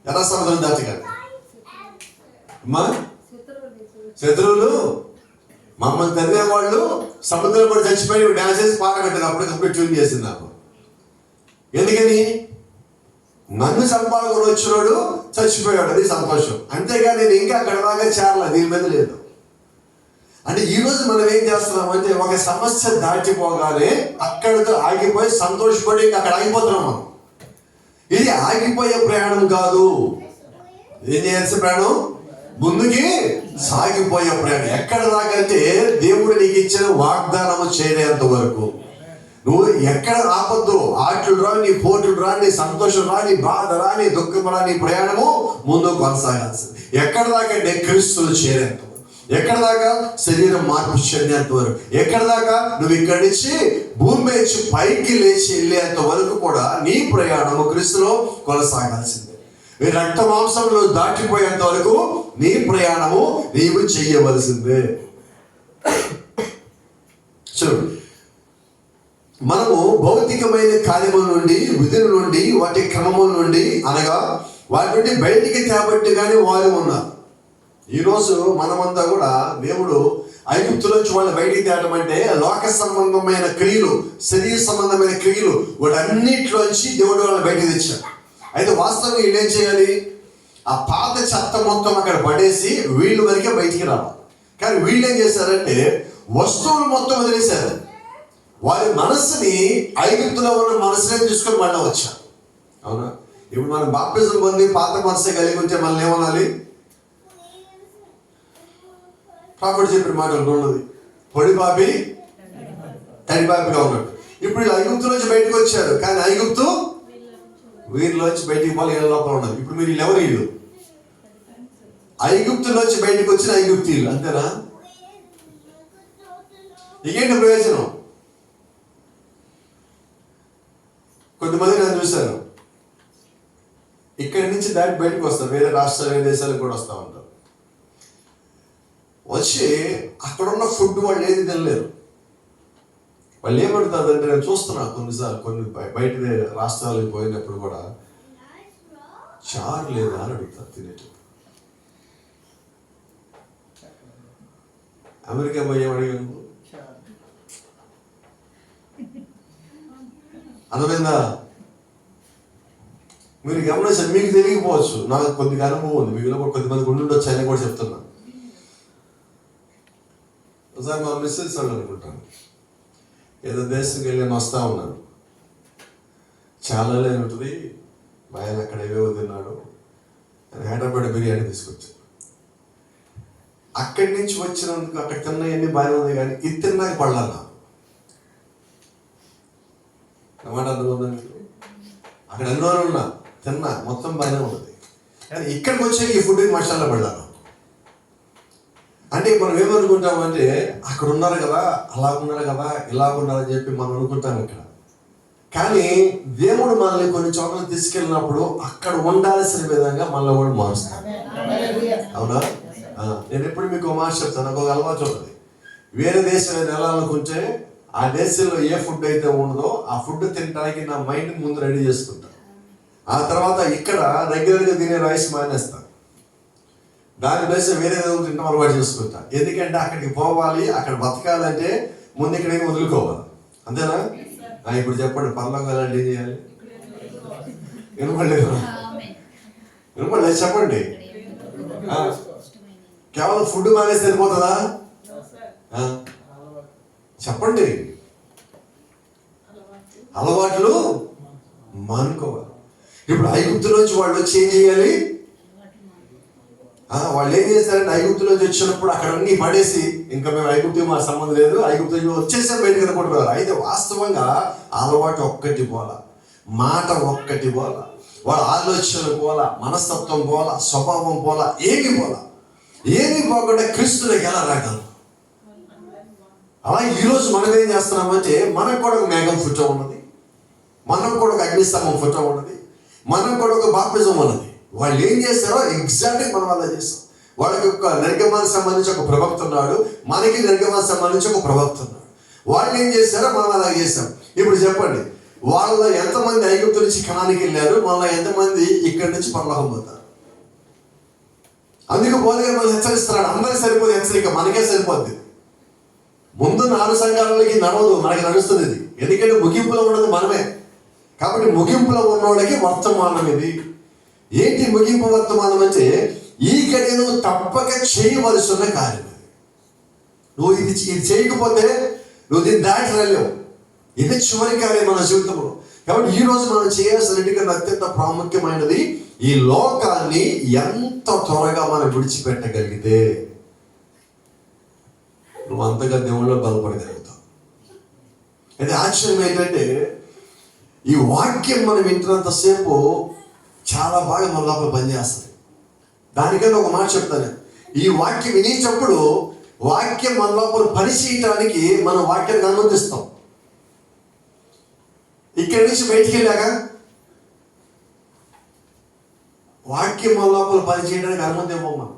ఎర్ర సముద్రం దాటిగానే అమ్మా శత్రువులు మమ్మల్ని తరిమే వాళ్ళు సముద్రం కూడా చచ్చిపోయి డాన్స్ చేసి పాట పెట్టారు. అప్పటికప్పుడు ట్యూన్ చేసింది నాకు. ఎందుకని? నన్ను చంపాలని వచ్చినాడు, చచ్చిపోయాడు, అది సంతోషం. అంతేగాని నేను ఇంకా అక్కడ దాకా చేరలే, దీని మీద లేదు. అంటే ఈరోజు మనం ఏం చేస్తున్నామంటే ఒక సమస్య దాటిపోగానే అక్కడితో ఆగిపోయి సంతోషపడి ఇంకా అక్కడ ఆగిపోతున్నాం మనం. ఇది ఆగిపోయే ప్రయాణం కాదు. ఏం చేయాల్సిన ప్రయాణం? ముందుకి సాగిపోయే ప్రయాణం. ఎక్కడ దాకా అంటే దేవుడు నీకు ఇచ్చిన వాగ్దానము చేరేంత వరకు. నువ్వు ఎక్కడ ఆపద్దు. ఆటలు రా, నీ పోటులు రా, నీ సంతోషం రా, నీ బాధ రా, నీ దుఃఖం రా, నీ ప్రయాణము ముందు కొనసాగాల్సింది. ఎక్కడ దాకా అంటే క్రీస్తులు చేరేంత వరకు. ఎక్కడ దాకా శరీరం మార్పు చెందేంత వరకు. ఎక్కడ దాకా నువ్వు ఇక్కడి నుంచి భూమి నుంచి పైకి లేచి వెళ్ళేంత వరకు కూడా నీ ప్రయాణము క్రీస్తులో కొనసాగాల్సిందే. మీ రక్త మాంసంలో దాటిపోయేంత వరకు నీ ప్రయాణము నీవు చెయ్యవలసిందే. చూడు, మనము భౌతికమైన కార్యముల నుండి, విధుల నుండి, వాటి క్రమముల నుండి, అనగా వాటి నుండి బయటికి తేబట్టి కానీ వారు ఉన్నారు. ఈరోజు మనమంతా కూడా దేవుడు ఐగుప్తులోంచి వాళ్ళు బయటికి తేవడం అంటే లోక సంబంధమైన క్రియలు, శరీర సంబంధమైన క్రియలు, వాటన్నిటిలోంచి దేవుడు వాళ్ళని బయటికి తెచ్చాడు. అయితే వాస్తవంగా వీళ్ళు ఏం చేయాలి? ఆ పాత చెత్త మొత్తం అక్కడ పడేసి వీళ్ళు వరకే బయటికి రావాలి. కానీ వీళ్ళు ఏం చేశారంటే వస్తువులు మొత్తం వదిలేశారు. వారి మనస్సుని ఐగుప్తులో ఉన్న మనసునే తీసుకొని మళ్ళీ వచ్చారు. అవునా? ఇప్పుడు మనం బాప్తిజం పొంది పాత మనసే కలిగి ఉంటే మనల్ని ఏమనాలి? ప్రాకుడు చెప్పిన మాటలు ఉన్నది, పొడి పాపి తడి పాపిగా ఉన్నాడు. ఇప్పుడు వీళ్ళు ఐగుప్తులోంచి బయటకు వచ్చారు, కానీ ఐగుప్తు వీరిలోంచి బయటికి పోవాలి, ఏళ్ళ లోపల ఉన్నది. ఇప్పుడు మీరు ఎవరు? వీళ్ళు ఐగుప్తులోంచి బయటకు వచ్చిన ఐగుప్తీయులు, అంతేనా? ఇకేంటి ప్రయోజనం? కొంతమంది నేను చూశాను, ఇక్కడి నుంచి దాటి బయటకు వస్తారు, వేరే రాష్ట్రాలు, వేరే దేశాలకు కూడా వస్తూ ఉంటారు. వచ్చి అక్కడున్న ఫుడ్ వాళ్ళు ఏది తినలేరు. వాళ్ళు ఏమంటారు అంటే, నేను చూస్తున్నాను కొన్నిసార్లు కొన్ని బయట రాష్ట్రాలకు పోయినప్పుడు కూడా చారు లేదా అని అడుగుతారు తినేటప్పుడు. అమెరికా పోయి ఏమడిగాను, అర్థమైందా? మీరు గమనించారు, మీకు తెలియకపోవచ్చు, నాకు కొద్దిగా అనుభవం ఉంది, మీలో కూడా కొద్దిమంది ఉండి ఉండొచ్చు అని కూడా చెప్తున్నా. ఒకసారి మా మిస్సెస్ వాళ్ళు అనుకుంటాను, ఏదో దేశంకి వెళ్ళి వస్తూ ఉన్నాను, చాలా ఉంటుంది, మా ఆయన అక్కడ ఏవేవో తిన్నాడు, హైదరాబాద్ బిర్యానీ తీసుకొచ్చాను. అక్కడి నుంచి వచ్చినందుకు అక్కడ తిన్నాయన్నీ బాగానే ఉంది, కానీ ఇది తిన్నాక పడలా. టమాటా అర్థమవుతుంది. అక్కడ ఎన్నో ఉన్నా తిన్నా, మొత్తం బాగానే ఉంటుంది, కానీ ఇక్కడికి వచ్చే ఈ ఫుడ్ మసాలా పడ్డాను. అంటే మనం ఏమనుకుంటామంటే అక్కడ ఉన్నారు కదా, అలా ఉన్నారు కదా, ఇలా ఉన్నారని చెప్పి మనం అనుకుంటాం ఇక్కడ. కానీ దేవుడు మనల్ని కొన్ని చోట్ల తీసుకెళ్ళినప్పుడు అక్కడ ఉండాల్సిన విధంగా మనల్ని కూడా మారుస్తాడు. అవునా? నేను ఎప్పుడు మీకు మాట చెప్తాను, నాకు ఒక అలవాటు ఉంటుంది. వేరే దేశం వెళ్ళాలనుకుంటే ఆ దేశంలో ఏ ఫుడ్ అయితే ఉండదో ఆ ఫుడ్ తినడానికి నా మైండ్ ముందు రెడీ చేసుకుంటాను. ఆ తర్వాత ఇక్కడ రెగ్యులర్గా తినే రైస్ మానేస్తాను, దాని ప్లేస్ వేరే ఏదో తింటాం అలవాటు చేసుకుంటా. ఎందుకంటే అక్కడికి పోవాలి, అక్కడ బతకాలంటే ముందు ఇక్కడేమి వదులుకోవాలి, అంతేనా? ఇప్పుడు చెప్పండి, పరలోకి వెళ్ళాలంటే ఏం చేయాలి? వినపడలేదు, వినపడలేదు, చెప్పండి. కేవలం ఫుడ్ మానేసి సరిపోతుందా? చెప్పండి. అలవాట్లు మానుకోవాలి. ఇప్పుడు ఐగుప్తులోంచి వాళ్ళు వచ్చి ఏం చేయాలి? వాళ్ళు ఏం చేస్తారంటే ఐగుప్తులోంచి వచ్చినప్పుడు అక్కడ అన్ని పడేసి, ఇంకా మేము ఐగుప్తు మా సంబంధం లేదు, ఐగుప్తు వచ్చేసాం, బయటకు అనుకుంటున్నారు. అయితే వాస్తవంగా అలవాటు ఒక్కటి పోలా, మాట ఒక్కటి పోలా, వాళ్ళ ఆలోచనలు పోలా, మనస్తత్వం పోలా, స్వభావం పోలా, ఏమి పోలా. ఏమి పోకుండా క్రీస్తులోకి ఎలా రాగలరు? అలా ఈరోజు మనం ఏం చేస్తున్నామంటే మనకు కూడా ఒక మేఘం ఫోటో ఉన్నది, మనకు కూడా ఒక అగ్నిస్తంభం ఫోటో ఉన్నది, మనకు కూడా ఒక బాప్తిజం ఉన్నది. వాళ్ళు ఏం చేస్తారో ఎగ్జాక్ట్గా మనం అలా చేస్తాం. వాళ్ళకి ఒక నిర్గమానికి సంబంధించి ఒక ప్రవక్త ఉన్నాడు, మనకి నిర్గమానికి సంబంధించి ఒక ప్రవక్త ఉన్నాడు. వాళ్ళు ఏం చేస్తారో మనం అలా చేస్తాం. ఇప్పుడు చెప్పండి, వాళ్ళ ఎంతమంది ఐగుప్తు నుంచి కనానికి వెళ్ళారు, వాళ్ళ ఎంతమంది ఇక్కడి నుంచి పరలోకం పోతారు? అందుకు బోధగా మనం హెచ్చరిస్తున్నాడు, అందరికి సరిపోదు హెచ్చరిక, మనకే సరిపోద్ది. ముందు 4 సంఘాలకి నడవదు, మనకి నడుస్తుంది ఇది. ఎందుకంటే ముగింపులో ఉన్నది మనమే. కాబట్టి ముగింపులో ఉన్నవాడికి వర్తమానం ఇది. ఏంటి ముగింపు వర్తమానం అంటే, ఈ గడియను తప్పక చేయవలసిన కార్యం. నువ్వు ఇది చేయకపోతే నువ్వు దీన్ని దాటి రాలేవు. ఇది చివరి కార్యం మన జీవితంలో. కాబట్టి ఈ రోజు మనం చేయాల్సిన అత్యంత ప్రాముఖ్యమైనది, ఈ లోకాన్ని ఎంత త్వరగా మనం విడిచిపెట్టగలిగితే నువ్వు అంతగా దేవుళ్ళో బలపడగలుగుతావు. అయితే ఆశ్చర్యం ఏంటంటే ఈ వాక్యం మనం వింటున్నంతసేపు చాలా బాగా మన లోపల పనిచేస్తుంది. దానికన్నా ఒక మాట చెప్తాను, ఈ వాక్యం వినేటప్పుడు వాక్యం మన లోపల పని చేయటానికి మనం వాక్యాన్ని అనుమతిస్తాం. ఇక్కడి నుంచి బయటికి వెళ్ళాక వాక్యం మన లోపల పని చేయడానికి అనుమతి ఇవ్వం మనం.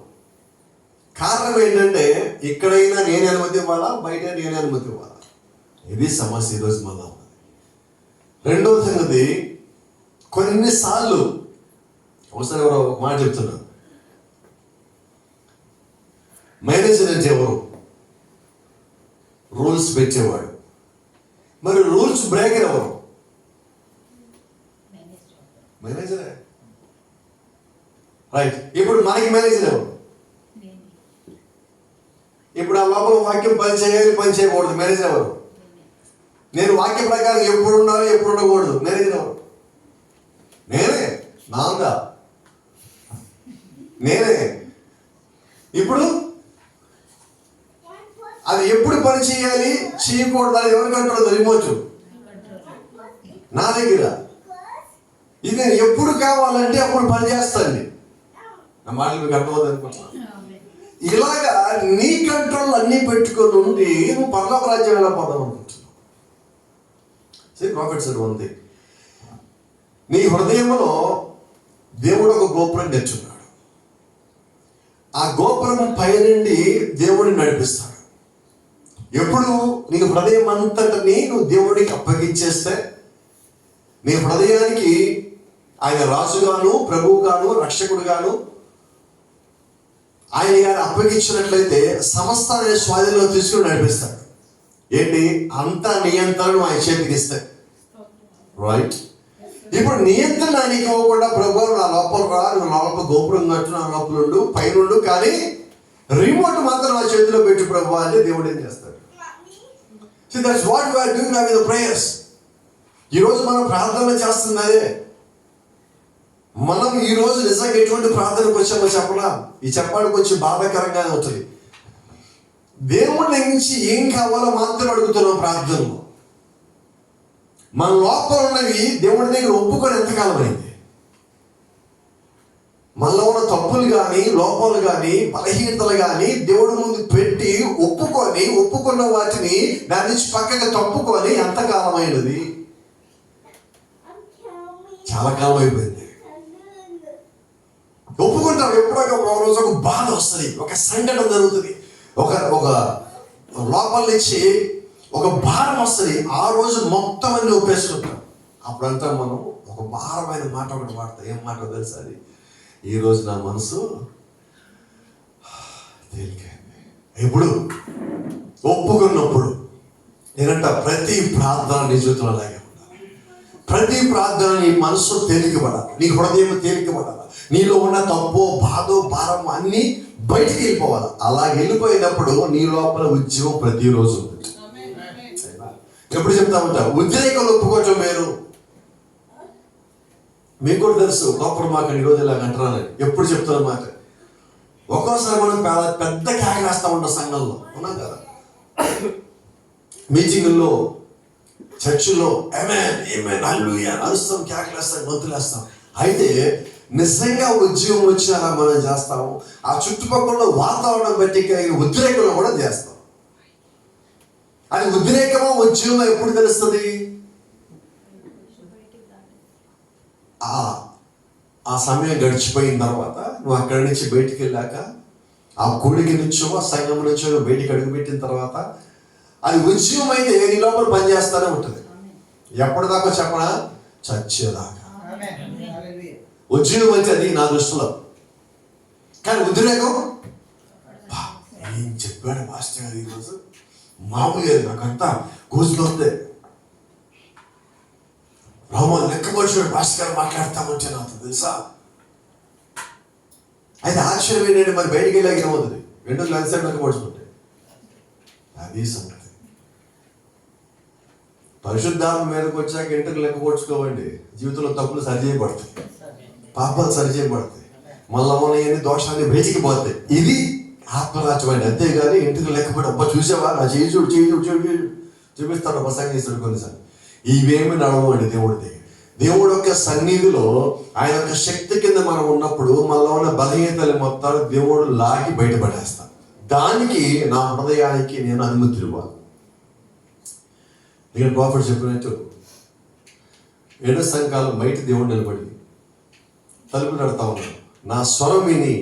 కారణం ఏంటంటే ఇక్కడైనా నేనే అనుమతి ఇవ్వాలా, బయట నేనే అనుమతి ఇవ్వాలా. ఇది సమస్య ఈరోజు మన లోపల. రెండవ సంగతి, కొన్నిసార్లు ఒకసారి ఎవరో ఒక మాట చెప్తున్నారు, మేనేజర్ అంటే ఎవరు? రూల్స్ పెట్టేవాడు. మరి రూల్స్ బ్రేకర్ ఎవరు? మేనేజరే. రైట్. ఇప్పుడు మనకి మేనేజర్ ఎవరు? ఇప్పుడు ఆ లోపల వాక్యం పని చేయాలి, పని చేయకూడదు. మేనేజర్ ఎవరు? నేను వాక్య ప్రకారం ఎప్పుడు ఉండాలి, ఎప్పుడు ఉండకూడదు. మేనేజర్ ఎవరు? నేనే. నాందా నేనే. ఇప్పుడు అది ఎప్పుడు పని చేయాలి, చేయకూడదు అని ఎవరికి అంటారు? రిమోట్ నా దగ్గర. ఇది నేను ఎప్పుడు కావాలంటే అప్పుడు పని చేస్తాను. నా మాటలు మీకు అర్థమవుతుంది అనుకుంటున్నాను. ఇలాగా నీ కంట్రోల్ అన్నీ పెట్టుకొని ఉండి నువ్వు పరలోక రాజ్యం ఎలా పోదాం అనుకుంటున్నావు. ప్రాఫిట్ సార్ ఉంది, నీ హృదయంలో దేవుడు ఒక గోపురం తెచ్చున్నాడు. ఆ గోపురం పైనుండి దేవుడిని నడిపిస్తాడు. ఎప్పుడు నీ హృదయం అంతటిని నువ్వు దేవుడికి అప్పగించేస్తే, నీ హృదయానికి ఆయన రాజుగాను, ప్రభువుగాను, రక్షకుడుగాను ఆయన గారు అప్పగించినట్లయితే సమస్తాన్ని స్వాధీనంలో తీసుకుని నడిపిస్తాడు. ఏంటి? అంత నియంత్రణ ఆయన చేతికి ఇస్తాయి. రైట్. ఇప్పుడు నియంత్రణ ఆయనకి ఇవ్వకుండా, ప్రభు నా లోపల రా, నువ్వు నా లోపల గోపురం కట్టు, నా లోపల ఉండు, పైనుండు, కానీ రిమోట్ మాత్రం నా చేతిలో పెట్టు ప్రభు అంటే దేవుడు ఏం చేస్తాడు? So that's what we are doing now with the prayers. ఈరోజు మనం ప్రార్థన చేస్తున్నదే. మనం ఈరోజు నిజంగా ఎటువంటి ప్రార్థనకు వచ్చామో చెప్పలా, ఈ చెప్పడానికి వచ్చి బాధాకరంగానే అవుతుంది. దేవుడి నుంచి ఏం కావాలో మాత్రం అడుగుతున్నాం ప్రార్థనలో. మన లోపల ఉన్నవి దేవుడి దగ్గర ఒప్పుకొని ఎంతకాలం అయింది? మనలో ఉన్న తప్పులు కానీ, లోపాలు కానీ, బలహీనతలు కానీ దేవుడి ముందు పెట్టి ఒప్పుకున్న వాటిని దాని నుంచి పక్కగా తప్పుకొని ఎంతకాలం అయినది? చాలా కాలం అయిపోయింది. ఒప్పుకుంటాం. ఎప్పుడో ఒక రోజు ఒక బాధ వస్తుంది, ఒక సంఘటన జరుగుతుంది, ఒక లోపల నుంచి ఒక భారం వస్తుంది. ఆ రోజు మొత్తం అన్ని ఒప్పేసుకుంటాం. అప్పుడంతా మనం ఒక భారమైన మాట ఒకటి వాడతాం. ఏం మాట తెలుసు? అది ఈరోజు నా మనసు తేలికైంది. ఎప్పుడు? ఒప్పుకున్నప్పుడు. నేనంట ప్రతి ప్రార్థన నీ జీవితంలో అలాగే ఉండాలి. ప్రతి ప్రార్థన నీ మనసు తేలికపడాలి, నీ హృదయం తేలికపడాలి. నీలో ఉన్న తప్పు, బాధ, భారం అన్నీ బయటికి వెళ్ళిపోవాలి. అలా వెళ్ళిపోయినప్పుడు నీ లోపల ఉద్యమం ప్రతిరోజు ఉంది. ఎప్పుడు చెప్తామంట, ఉద్రేకాలు ఒప్పుకోవటం వేరు. మీకు కూడా తెలుసు, లోపల మాకు ఈరోజు ఇలా అంటున్నాను ఎప్పుడు చెప్తున్న మాట. ఒక్కోసారి మనం పెద్ద కేక వేస్తూ ఉంటాం సంఘంలో, ఉన్నాం కదా, మీటింగుల్లో, చర్చిలో ఆమేన్ ఆమేన్ హల్లెలూయా అరుస్తాం, కేకలేస్తాం, గొంతులేస్తాం. అయితే నిజంగా ఉద్యోగం వచ్చి అలా మనం చేస్తాము. ఆ చుట్టుపక్కల వాతావరణం బట్టి ఉద్రేకంలో కూడా చేస్తాం. అది ఉద్రేకమో ఉద్యోగం ఎప్పుడు తెలుస్తుంది? ఆ సమయం గడిచిపోయిన తర్వాత, నువ్వు అక్కడి నుంచి బయటికి వెళ్ళాక, ఆ గుడికి నుంచో ఆ సంఘం నుంచో నువ్వు బయటికి అడుగుపెట్టిన తర్వాత, అది ఉద్యోగం అయితే నీ లోపల పనిచేస్తూనే ఉంటుంది. ఎప్పటిదాకా చెప్పనా? చచ్చేదాకా. ఉద్యోగం అయితే అది నా దృష్టిలో. కానీ ఉద్రేకం, ఏం చెప్పాడు మాస్టర్ గారు ఈరోజు, మామూలుగా నాకంతా కూర్చుంది. రోమన్ లెక్కపరిచాడు మాస్టర్ గారు మాట్లాడతామంటే నాకు తెలుసా. అయితే ఆశ్చర్యం ఏంటంటే మరి బయటికి వెళ్ళాక ఏమవుతుంది? వెంటనే లంచ్ లెక్కపరుచుకుంటే అది సంగతి. పరిశుద్ధాత్మ మీదకి వచ్చాక ఇంటికి లెక్కపరుచుకోవండి. జీవితంలో తప్పులు సరిచేయబడతాయి, పాపాలు సరిచేయబడతాయి, మళ్ళీ మన దోషాన్ని బయటికి పోతాయి. ఇది ఆత్మరాజ్యమైన, అంతేగాని ఇంటికి లెక్కపడి అబ్బా చూసావా నా చేయి చూడు చూపిస్తాడు ప్రసంగిస్తాడు కొన్నిసార్లు. ఇవేమి నడవండి దేవుడి దగ్గర. దేవుడు యొక్క సన్నిధిలో ఆయన యొక్క శక్తి కింద మనం ఉన్నప్పుడు మనలో ఉన్న బలహీనతలు మొత్తాలు దేవుడు లాగి బయటపడేస్తాడు. దానికి నా హృదయానికి నేను అనుమతి ఇవ్వాలి. ఇక్కడ ప్రాఫిట్ చెప్పినట్టు 7వ సంఘకాలం బయట దేవుడు నిలబడి తలుపు నడతా ఉన్నాడు. నా స్వరం విని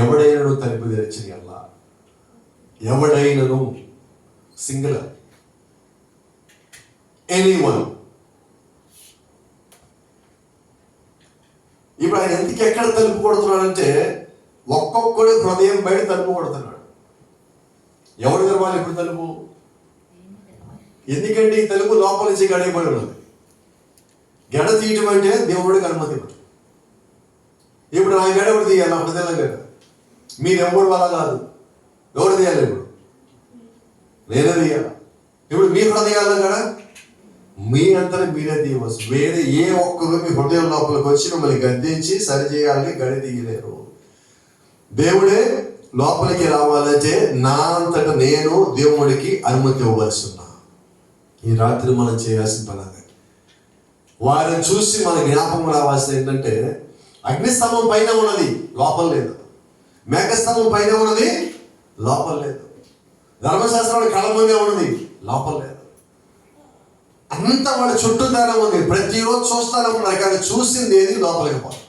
ఎవడైనను తలుపు తెరచని అల్లా, ఎవడైనను సింగులర్, ఎనీవన్. ఇప్పుడు ఆయన ఎందుకు ఎక్కడ తలుపు కొడుతున్నాడంటే ఒక్కొక్కడు హృదయం బయట తలుపు కొడుతున్నాడు. ఎవడు తెరవాలి ఇప్పుడు తలుపు? ఎందుకంటే ఈ తలుపు లోపల నుంచి గడయబడి ఉన్నది. గడ తీయటం అంటే దేవుడికి అనుమతి ఇవ్వడం. ఇప్పుడు నా గడ ఎవరు తీయాలి? నా హృదయం గడ. మీరు ఎవరు వల్ల కాదు, ఎవరు తీయాలి? ఇప్పుడు నేనే తీయాలి. ఇప్పుడు మీ హృదయాల్లో గడ మీ అంతా మీరే తీయవచ్చు. వేరే ఏ ఒక్కరు మీ హృదయం లోపలికి వచ్చి మిమ్మల్ని గద్దించి సరిచేయాలని గడి తీయలేరు. దేవుడే లోపలికి రావాలంటే నా అంతటా నేను దేవుడికి అనుమతి ఇవ్వవలసి ఉన్నా. ఈ రాత్రి మనం చేయాల్సిన పని అదే. వారిని చూసి మన జ్ఞాపకం రావాల్సింది ఏంటంటే అగ్నిస్తంభం పైన ఉన్నది, లోపల లేదు. మేఘస్తంభం పైన ఉన్నది, లోపల లేదు. ధర్మశాస్త్రాలు కళ్ళ ముందే ఉన్నది, లోపల లేదు. అంతా వాళ్ళ చుట్టూతానే ఉంది, ప్రతిరోజు చూస్తానే ఉన్నారు, కానీ చూసింది ఏది లోపలికి పోదు.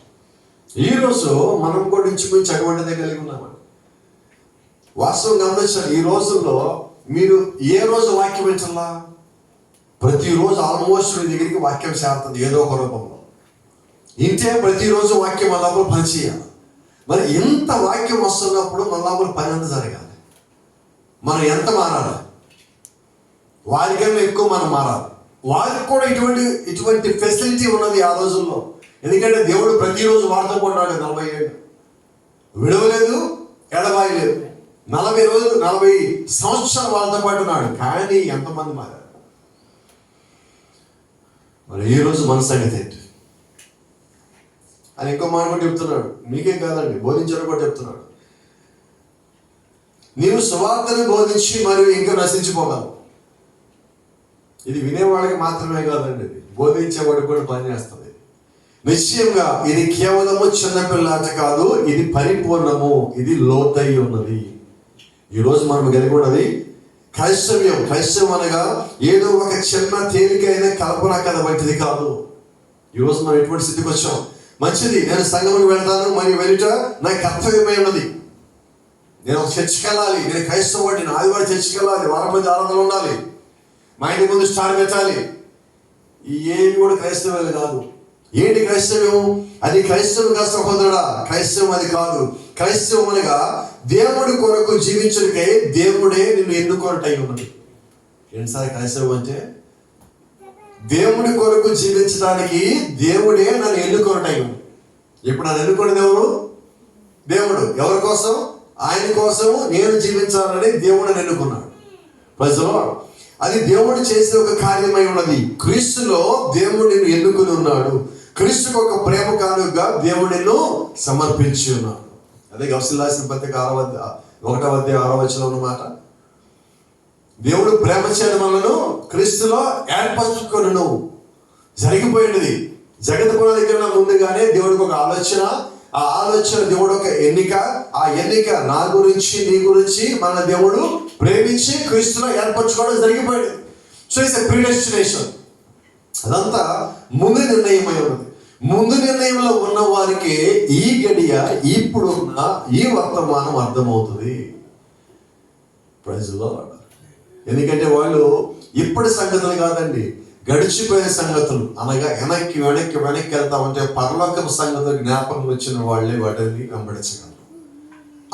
ఈరోజు మనం కూడా ఇంచుమించు అటువంటిదే కలిగి ఉన్నామండి. వాస్తవం గమనించాలి. ఈ రోజుల్లో మీరు ఏ రోజు వాక్యం వింటారా? ప్రతిరోజు ఆల్మోస్ట్ మీ దగ్గరికి వాక్యం చేరుతుంది ఏదో ఒక రూపంలో. ఇంతే ప్రతిరోజు వాక్యం మన లోపల పని చేయాలి. మరి ఎంత వాక్యం వస్తున్నప్పుడు మన లోపల పని ఎంత జరగాలి? మనం ఎంత మారాలి? వారికన్నా ఎక్కువ మనం మారాలి. వారికి కూడా ఇటువంటి ఫెసిలిటీ ఉన్నది ఆ రోజుల్లో. ఎందుకంటే దేవుడు ప్రతిరోజు వారితో కొన్నాడు 40 ఏళ్ళు, విడవలేదు, ఎడబాయి లేదు. 40 సంవత్సరాలు వాళ్ళతో పాటు ఉన్నాడు. కానీ ఎంతమంది మారారు? మరి ఈ రోజు మన సంగతి ఏంటి? అని ఇంకో మాట కూడా చెప్తున్నాడు. మీకే కాదండి, బోధించాడు కూడా చెప్తున్నాడు. నీవు సువార్తను బోధించి మరియు ఇంకా నశించిపోగలవు. ఇది వినేవాడికి మాత్రమే కాదండి, బోధించేవాడికి కూడా పనిచేస్తుంది. నిశ్చయంగా ఇది కేవలము చిన్నపిల్లాట కాదు, ఇది పరిపూర్ణము, ఇది లోతై ఉన్నది. ఈరోజు మనం కలిగి ఉన్నది క్రైస్తవ్యం. క్రైస్తవం అనగా ఏదో ఒక చిన్న తేలికైన కల్పన కథ వంటిది కాదు. ఈరోజు మనం ఎటువంటి స్థితికి వచ్చాం? మంచిది, నేను సంఘముకు వెళ్తాను, మరియు వెళ్ళుట నా కర్తవ్యమై ఉన్నది. నేను ఒక చర్చికి వెళ్ళాలి, నేను క్రైస్తవుడిని, నేను ఆదివారం చర్చికి వెళ్ళాలి, వారం మంది ఆరాధనలు ఉండాలి, మా ఇంటి ముందు స్టార్ పెట్టాలి. ఏమి కూడా క్రైస్తవ్యాలు కాదు. ఏంటి క్రైస్తవ్యం? అది క్రైస్తవం కాదు సహోదరుడా, క్రైస్తవం అది కాదు. క్రైస్తవం అనగా దేవుడి కొరకు జీవించడానికై దేవుడే నిన్ను ఎన్నుకోనటై ఉన్నది. ఎన్నిసార్లు క్రైస్తవం అంటే దేవుడి కొరకు జీవించడానికి దేవుడే నన్ను ఎన్నుకోనటై ఉంది. ఇప్పుడు నన్ను ఎన్నుకునేది ఎవరు? దేవుడు. ఎవరి కోసం? ఆయన కోసం నేను జీవించాలని దేవుడు నన్ను ఎన్నుకున్నాడు. ప్రజలు అది దేవుడు చేసే ఒక కార్యమై ఉన్నది. క్రీస్తులో దేవుడు నిన్ను ఎన్నుకుని ఉన్నాడు. క్రీస్తుకు ఒక ప్రేమ కానుకగా దేవుడు నిన్ను సమర్పించి ఉన్నాడు. అదే గౌసిల్ రాసిన పత్రిక 1:6 అన్నమాట. దేవుడు ప్రేమ చేయడం వలన క్రీస్తులో ఏర్పరచుకొనును. జరిగిపోయినది. జగత్ పునాది కన్నా ముందుగానే దేవుడికి ఒక ఆలోచన, ఆ ఆలోచన దేవుడు ఒక ఎన్నిక, ఆ ఎన్నిక నా గురించి నీ గురించి మన దేవుడు ప్రేమించి క్రీస్తులో ఏర్పరచుకోవడం జరిగిపోయింది. So it's a predestination. అదంతా ముందు నిర్ణయమై ఉన్నది. ముందు నిర్ణయంలో ఉన్న వారికి ఈ గడియ, ఇప్పుడున్న ఈ వర్తమానం అర్థమవుతుంది. Praise Lord. ఎందుకంటే వాళ్ళు ఇప్పటి సంగతులు కాదండి, గడిచిపోయే సంగతులు. అనగా వెనక్కి వెళ్తామంటే పరలోకపు సంగతులు జ్ఞాపకం వచ్చిన వాళ్ళే వాటిని వెంబడించగలరు.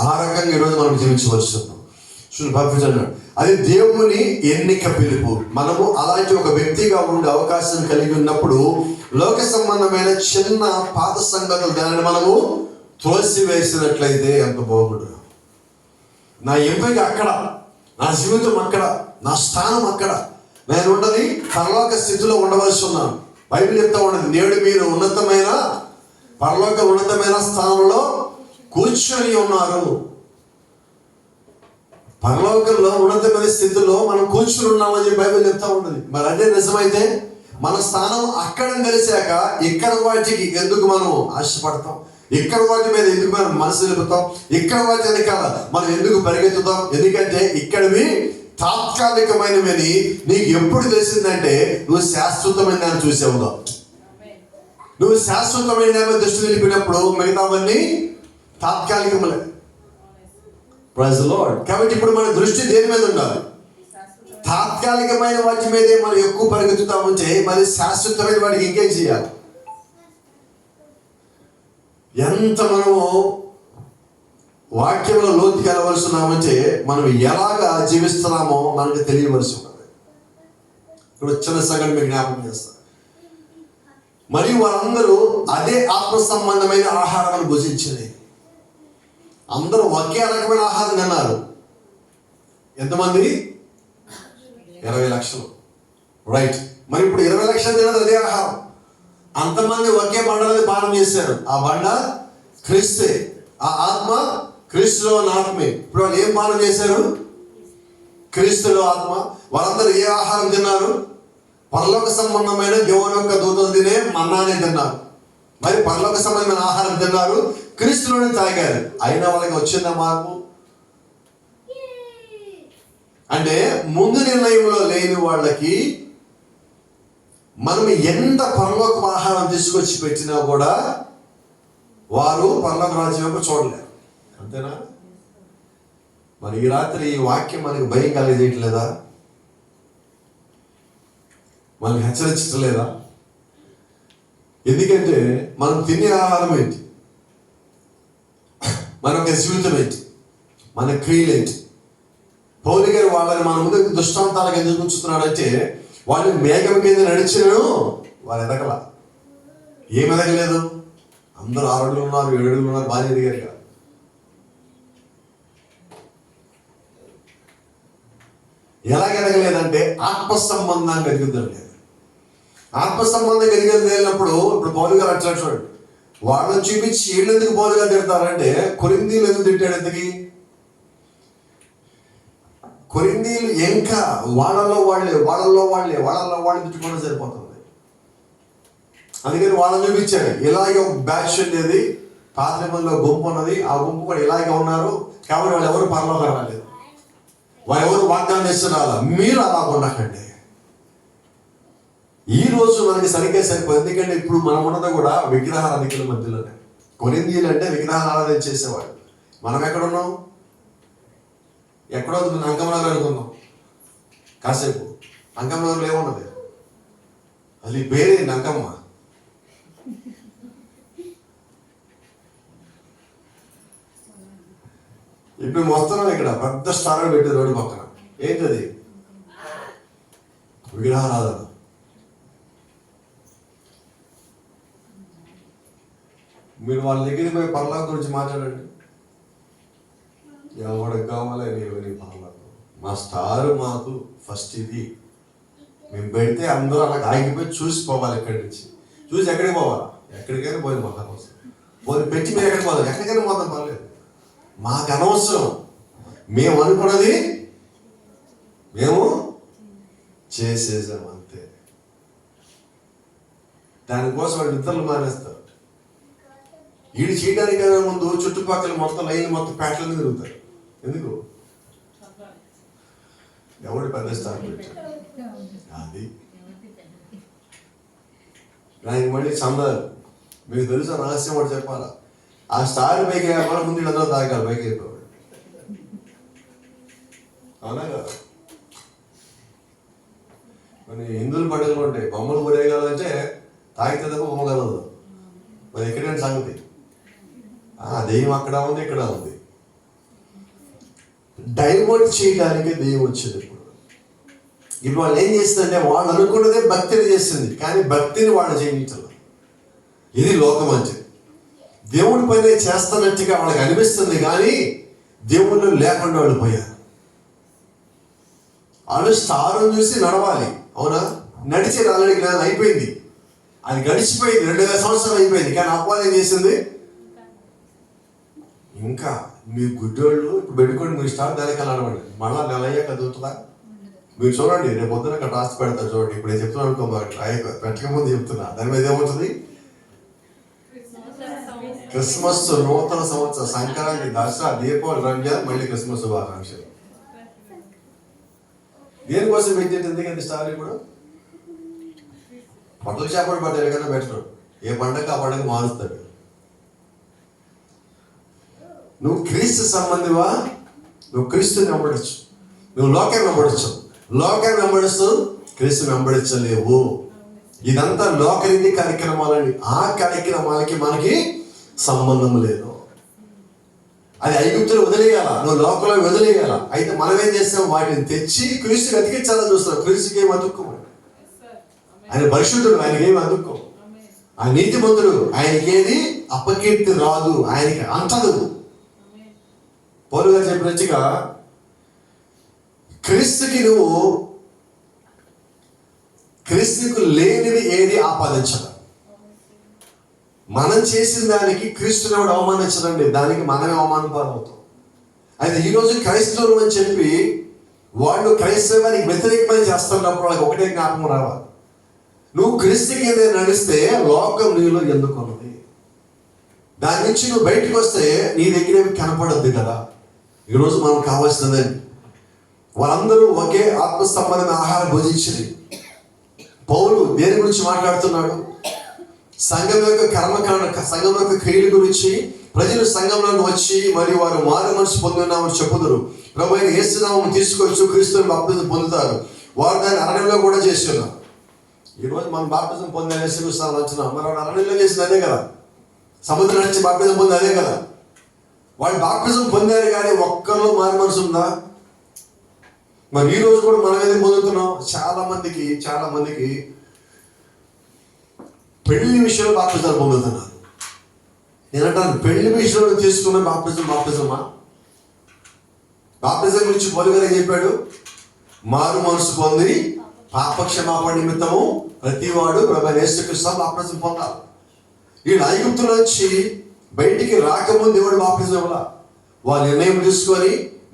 ఆ రకంగా ఈరోజు మనం జీవించవలసి పంపించాడు. అది దేవుని ఎన్నిక పిలుపు. మనము అలాంటి ఒక వ్యక్తిగా ఉండే అవకాశం కలిగి ఉన్నప్పుడు లోక సంబంధమైన చిన్న పాత సంగతులు దానిని మనము తోసివేసినట్లయితే ఎంత బాగుంటుంది. నా ఎంపిక అక్కడ, నా జీవితం అక్కడ, నా స్థానం అక్కడ. నేను ఉన్నది పరలోక స్థితిలో ఉండవలసి ఉన్నాను. బైబిల్ చెప్తా ఉన్నది, నేడు మీరు ఉన్నతమైన స్థానంలో కూర్చొని ఉన్నారు. పరలోకంలో ఉన్నతమైన స్థితిలో మనం కూర్చుని ఉన్నామని చెప్పి బైబిల్ చెప్తా ఉంటుంది. మరి అదే నిజమైతే మన స్థానం అక్కడ తెలిసాక ఇక్కడ వాటికి ఎందుకు మనం ఆశపడతాం, ఇక్కడ వాటి మీద ఎందుకు మనం మనసు నిలుపుతాం, ఇక్కడ వాటి వెనకాల మనం ఎందుకు పరిగెత్తుతాం? ఎందుకంటే ఇక్కడవి తాత్కాలికమైనవని నీకు ఎప్పుడు తెలిసిందంటే నువ్వు శాశ్వతమైన దాన్ని చూసేవుగా. నువ్వు శాశ్వతమైన దాని దృష్టి నిలిపినప్పుడు మిగతావన్నీ తాత్కాలికములే. Praise the lord. కాబట్టి ఇప్పుడు మన దృష్టి దేని మీద ఉండాలి? తాత్కాలికమైన వాటి మీదే మనం ఎక్కువ పరిగెత్తుతామంటే మరి శాశ్వతమైన వాటికి ఇంకేం చేయాలి? ఎంత మనము వాక్యంలో లోతుకి వెళ్ళవలసి ఉన్నామంటే మనం ఎలాగా జీవిస్తున్నామో మనకు తెలియవలసి ఉన్నది. ఇప్పుడు చిన్న సంగతి మీకు జ్ఞాపకం చేస్తాను. మరియు వారందరూ అదే ఆత్మ సంబంధమైన ఆహారాన్ని భుజించింది. అందరూ ఒకే రకమైన ఆహారం తిన్నారు. ఎంతమంది? 20 లక్షలు. రైట్. మరి ఇప్పుడు 20 లక్షలు తినదు అదే ఆహారం. అంతమంది ఒకే బండలని పానం చేశారు. ఆ బండ క్రీస్తే, ఆ ఆత్మ క్రీస్తులో ఉన్న ఆత్మే. ఇప్పుడు వాళ్ళు ఏం పానం చేశారు? క్రీస్తులో ఆత్మ. వాళ్ళందరూ ఏ ఆహారం తిన్నారు? పరలోక సంబంధమైన దేవుని యొక్క దూతలు తినే మన్నానే తిన్నారు. మరి పరలోక సంబంధమైన ఆహారం తిన్నారు, క్రీస్తులోనే తాగారు. అయినా వాళ్ళకి వచ్చిందా మార్పు? అంటే ముందు నిర్ణయంలో లేని వాళ్ళకి మనం ఎంత పరలోక ఆహారం తీసుకొచ్చి పెట్టినా కూడా వారు పరలోక రాజ్యం వైపు చూడలేరు. అంతేనా? మరి ఈ రాత్రి ఈ వాక్యం మనకి భయం కలిగేయట్లేదా? మనకి హెచ్చరించలేదా? ఎందుకంటే మనం తినే ఆహారం ఏంటి, మన యొక్క జీవితం ఏంటి, మన క్రియలు ఏంటి? పౌలు గారు వాళ్ళని మన ముందు దృష్టాంతాలకు ఎందుకు ఉంచుతున్నాడంటే వాళ్ళు మేఘం కింద నడిచినను వారు ఎదగల. ఏం ఎదగలేదు? అందరూ 6 అడుగులు ఉన్నారు, 7 అడుగులు ఉన్నారు, బాగా ఎదిగారు కదా. ఎలాగ ఎదగలేదంటే ఆత్మ సంబంధాన్ని ఎదుగుదం లేదు. ఆత్మ సంబంధం ఎదిగినప్పుడు ఇప్పుడు పౌలు గారు అట్లా చూడండి, వాళ్ళని చూపించి వీళ్ళు ఎందుకు పౌలుగా తిడతారంటే కొరింథీయులు ఎందుకు తిట్టాడు? ఎందుకు? కొరింథీయులు ఇంకా వాళ్ళలో వాళ్ళే తిట్టుకోవడం సరిపోతుంది. అందుకని వాళ్ళని చూపించాడు. ఇలాగే ఒక బ్యాచ్ ఉండేది, పాత నిబంధనలో గుంపు ఉన్నది, ఆ గుంపు కూడా ఇలాగే ఉన్నారు కాబట్టి వాళ్ళు ఎవరు పరలోకం రాలేదు, వాళ్ళు ఎవరు వాగ్దానం చేస్తున్నారు. మీరు అలా ఉండకండి. ఈ రోజు మనకి సరిగ్గా సరిపోయింది. ఎందుకంటే ఇప్పుడు మనం ఉన్నది కూడా విగ్రహారాధికుల మధ్యలోనే. కొరింథీయులు అంటే విగ్రహారాధన చేసేవాడు. మనం ఎక్కడున్నాం? ఎక్కడో అంకమనగర్ అనుకుందాం కాసేపు. అంకమనగర్లో ఏమున్నది? అది పేరేంటి? అంకమ్మ. ఇప్పుడు వస్తున్నాం ఇక్కడ పెద్ద స్టార్ పెట్టి రోడ్డు పక్కన. ఏంటది? విగ్రహారాధన. మీరు వాళ్ళ దగ్గరికి పోయి పరలోకం గురించి మాట్లాడండి. ఎవరికి కావాలి నీ పరలోకం? మా స్టార్ మాకు ఫస్ట్ ఇది. మేము పెడితే అందరూ అలా ఆగిపోయి చూసిపోవాలి. ఇక్కడి నుంచి చూసి ఎక్కడికి పోవాలి? ఎక్కడికైనా పోయి మాకు అనవసరం. పోయి పెట్టి మేము ఎక్కడికి పోదాం, ఎక్కడికైనా పోతాం, పర్లేదు, మాకు అనవసరం. మేము అనుకున్నది మేము చేసేసాం అంతే. దానికోసం వాళ్ళు ఇతరులు మానేస్తారు. వీడు చేయడానికైనా ముందు చుట్టుపక్కల మొత్తం లైన్ మొత్తం ప్యాట్లని తిరుగుతారు. ఎందుకు? ఎవడు పెద్ద స్టార్ పెట్టాడు అది. దానికి మళ్ళీ చందాలు. మీకు తెలుసా రహస్యం వాడు చెప్పాలా? ఆ స్టార్ పైకి మన ముందు అందరూ తాగాలి, పైకి అయిపోయాడు. అవునా కదా? కొన్ని హిందువుల పండుగలు ఉంటాయి, బొమ్మలు ఊరేగాలంటే తాగితే తప్ప బొమ్మ కలదు. మరి ఎక్కడైనా సంగతి దెయ్యం అక్కడ ఉంది, ఇక్కడ ఉంది. డైవర్ట్ చేయడానికి దెయ్యం వచ్చింది. ఇప్పుడు వాళ్ళు ఏం చేస్తుందంటే వాళ్ళు అనుకున్నదే భక్తిని చేస్తుంది, కానీ భక్తిని వాళ్ళు చేయటం. ఇది లోకం అంటే దేవుడి పైన చేస్తున్నట్టుగా వాళ్ళకి అనిపిస్తుంది, కానీ దేవుళ్ళు లేకుండా వాళ్ళు పోయారు. వాళ్ళు స్టార్ను చూసి నడవాలి. అవునా? నడిచేది ఆల్రెడీ జ్ఞానం అయిపోయింది, అది గడిచిపోయింది, 2000 సంవత్సరాలు అయిపోయింది. కానీ అపవాదం ఏం చేసింది? ఇంకా మీ గుడ్డోళ్ళు ఇప్పుడు పెట్టుకోండి, మీరు స్టార్ట్ దానికి అడవండి, మళ్ళీ నెల అయ్యాక చదువుతుందా? మీరు చూడండి, రేపు పొద్దున అక్కడ రాసి పెడతారు చూడండి. ఇప్పుడు నేను చెప్తున్నాను అనుకో, పెట్టకముందు చెప్తున్నా, దాని మీద ఏమవుతుంది? క్రిస్మస్, నూతన సంవత్సరం, సంక్రాంతి, దసరా, దీపావళి, రంజాన్, మళ్ళీ క్రిస్మస్ శుభాకాంక్షలు. దేనికోసం పెట్టేది? ఎందుకంటే స్టార్ ఇప్పుడు బట్టలు చేపలు పడ్డాడు కన్నా పెట్టరు. ఏ పండగ ఆ పండగ మారుస్తాడు. నువ్వు క్రీస్తు సంబంధివా? నువ్వు క్రీస్తుని వెంబడచ్చు. నువ్వు లోకాన్ని వెంబడచ్చు. లోకాన్ని వెంబడిస్తూ క్రీస్తుని వెంబడించలేవు. ఇదంతా లోకరీతి కార్యక్రమాలని. ఆ కార్యక్రమాలకి మనకి సంబంధం లేదు. అది ఐగుప్తులు వదిలేయాల, నువ్వు లోకంలో వదిలేయాల. అయితే మనం ఏం చేస్తాం? వాటిని తెచ్చి క్రీస్తుకి అతికించాలని చూస్తాం. క్రీస్తుకి ఏం అతుక్కోం. ఆయన పరిశుద్ధుడు, ఆయనకి ఏమి అతుక్కోం. ఆయన నీతిమంతుడు, ఆయనకేది అపకీర్తి రాదు, ఆయనకి అంటదు. పౌలు గారు చెప్పినట్టుగా క్రీస్తుకు లేనిది ఏది ఆపాదించదు. మనం చేసిన దానికి క్రీస్తుని ఎవడు అవమానించదండి, దానికి మనమే అవమానం పాలవుతాం. అయితే ఈరోజు క్రైస్తవులు అని చెప్పి వాళ్ళు క్రైస్తవానికి వ్యతిరేకమని చేస్తున్నప్పుడు వాళ్ళకి ఒకటే జ్ఞాపకం రావాలి. నువ్వు క్రీస్తుకి ఏదైనా నడిస్తే లోకం నీలో ఎందుకున్నది? దాని నుంచి నువ్వు బయటకు వస్తే నీ దగ్గర ఏమి కనపడద్దు కదా. ఈరోజు మనం కావాల్సినదే, వాళ్ళందరూ ఒకే ఆత్మ సంబంధమైన ఆహారం భుజించింది. పౌలు దేని గురించి మాట్లాడుతున్నాడు? సంఘం యొక్క కర్మకాండ, సంఘం యొక్క క్రియల గురించి. ప్రజలు సంఘంలోకి వచ్చి మరియు వారు మారు మనసు పొందున్నామని చెప్పుదురు. ప్రభు అయిన యేసు నామమును తీసుకొచ్చి క్రీస్తుని బాప్తిజం పొందుతారు. వారు దాన్ని అరణ్యంలో కూడా చేసి ఉన్నారు. ఈరోజు మనం బాప్తిజం పొందే యేసుక్రీస్తుని వచ్చినాం, మరి వాడు అరణ్యంలో చేసింది అదే కదా. సముద్రం నుంచి బాప్తిజం పొంది అదే కదా. వాళ్ళు బాప్తిజం పొందారు, కానీ ఒక్కరిలో మారు మనసు ఉందా? మరి ఈ రోజు కూడా మనం ఏది పొందుతున్నాం? చాలా మందికి పెళ్లి విషయంలో బాప్తిజాలు పొందుతున్నారు. నేనంటాను, పెళ్లి విషయంలో తీసుకున్న బాప్తిజమా? బాప్తిజం గురించి పౌలు గారు ఏం చెప్పాడు? మారు మనసు పొంది పాపక్షమాపణ నిమిత్తము ప్రతివాడు ప్రభువైన యేసుక్రీస్తు బాప్తిజం పొందాలి. ఈ ఐగుప్తుల నుంచి బయటికి రాకముందు దేవుడు బాప్తిజం ఇవ్వాల. వాళ్ళు నిర్ణయం తీసుకొని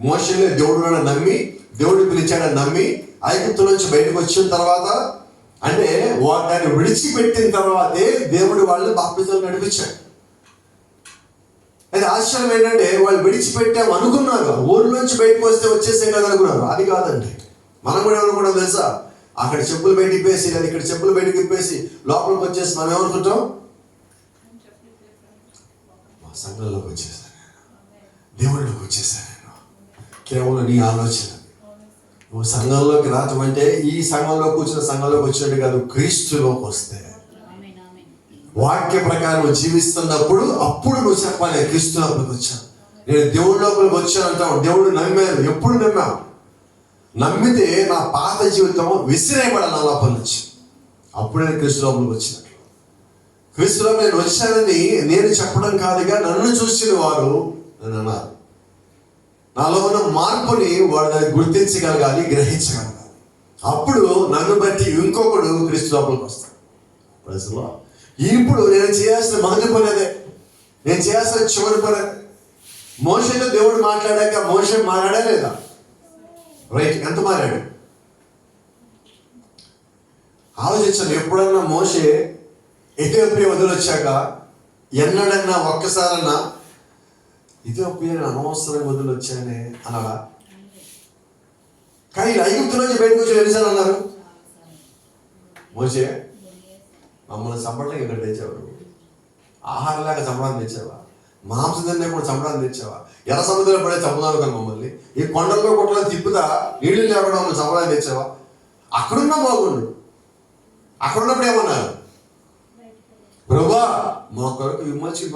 మోషేనే దేవుడు నమ్మి, దేవుడు పిలిచాడని నమ్మి ఐగుప్తుల నుంచి బయటకు వచ్చిన తర్వాత, అంటే దాన్ని విడిచిపెట్టిన తర్వాతే దేవుడు వాళ్ళని బాప్తిజం నడిపించాడు. అయితే ఆశ్చర్యం ఏంటంటే, వాళ్ళు విడిచిపెట్టాము అనుకున్నారు, ఊరిలోంచి బయటకు వస్తే వచ్చేసాం కదా అనుకున్నారు. అది కాదండి. మనం కూడా ఏమనుకుంటాం తెలుసా? అక్కడ చెప్పులు బయట ఇప్పేసి, లేదా ఇక్కడ చెప్పులు బయటకు ఇప్పేసి లోపలికి వచ్చేసి మనం ఏమనుకుంటాం? మా సంఘంలోకి వచ్చేసాను, దేవుళ్ళలోకి వచ్చేసాను. కేవలం నీ ఆలోచన. నువ్వు సంఘంలోకి రావటం అంటే ఈ సంఘంలో కూర్చున్న సంఘంలోకి వచ్చినట్టు కాదు, క్రీస్తులోకి వస్తే వాక్య ప్రకారం జీవిస్తున్నప్పుడు అప్పుడు నువ్వు చెప్పాలి, క్రీస్తులోకి వచ్చాను, నేను దేవుడి లోపలికి వచ్చాను అంటావు. దేవుడు నమ్మాను. ఎప్పుడు నమ్మావు? నమ్మితే నా పాత జీవితం విసిరేయబడాలి నా లోపల నుంచి. అప్పుడు నేను క్రీస్తు లోపలికి వచ్చినట్లు. క్రీస్తులో నేను వచ్చానని నేను చెప్పడం కాదుగా, నన్ను చూసిన వారు నన్ను అన్నారు. నాలో ఉన్న మార్పుని వాడు దాన్ని గుర్తించగలగాలి, గ్రహించగలగాలి. అప్పుడు నన్ను బట్టి ఇంకొకడు క్రీస్తు లోపలికి వస్తాడు. ప్రజల్లో ఇప్పుడు నేను చేయాల్సిన మొదటి పని అదే, నేను చేయాల్సిన చివరి పని అదే. మోషేతో దేవుడు మాట్లాడాక మోషే మాట్లాడా లేదా? రైట్, ఎంత మారాడు? ఆలోచించండి. ఎప్పుడన్నా మోషే ఇథియోపియా వదిలొచ్చాక ఎన్నడన్నా ఒక్కసారన్నా ఇథియోపియా అనవసరంగా వదిలొచ్చానే అన్నాడా? కానీ ఐగుప్తు నుంచి బయటకు వచ్చి ఎన్నిసార్లు అన్నారు? మోషే మమ్మల్ని చంపడానికి ఇక్కడ తెచ్చావు, ఆహారం లేక చంపడానికి తెచ్చావా? మాంసం తిన్నే కూడా చంపడానికి తెచ్చావా? ఎర్ర సముద్రంలో పడే చంపుదాను కానీ మమ్మల్ని ఈ కొండల్లో కొట్టలో తిప్పుతా నీళ్ళు లేకుండా మమ్మల్ని చంపడానికి తెచ్చావా? అక్కడున్నా బాగుండు. అక్కడున్నప్పుడు ఏమన్నారు? ప్రభువా మా కొరకు విమోచకుని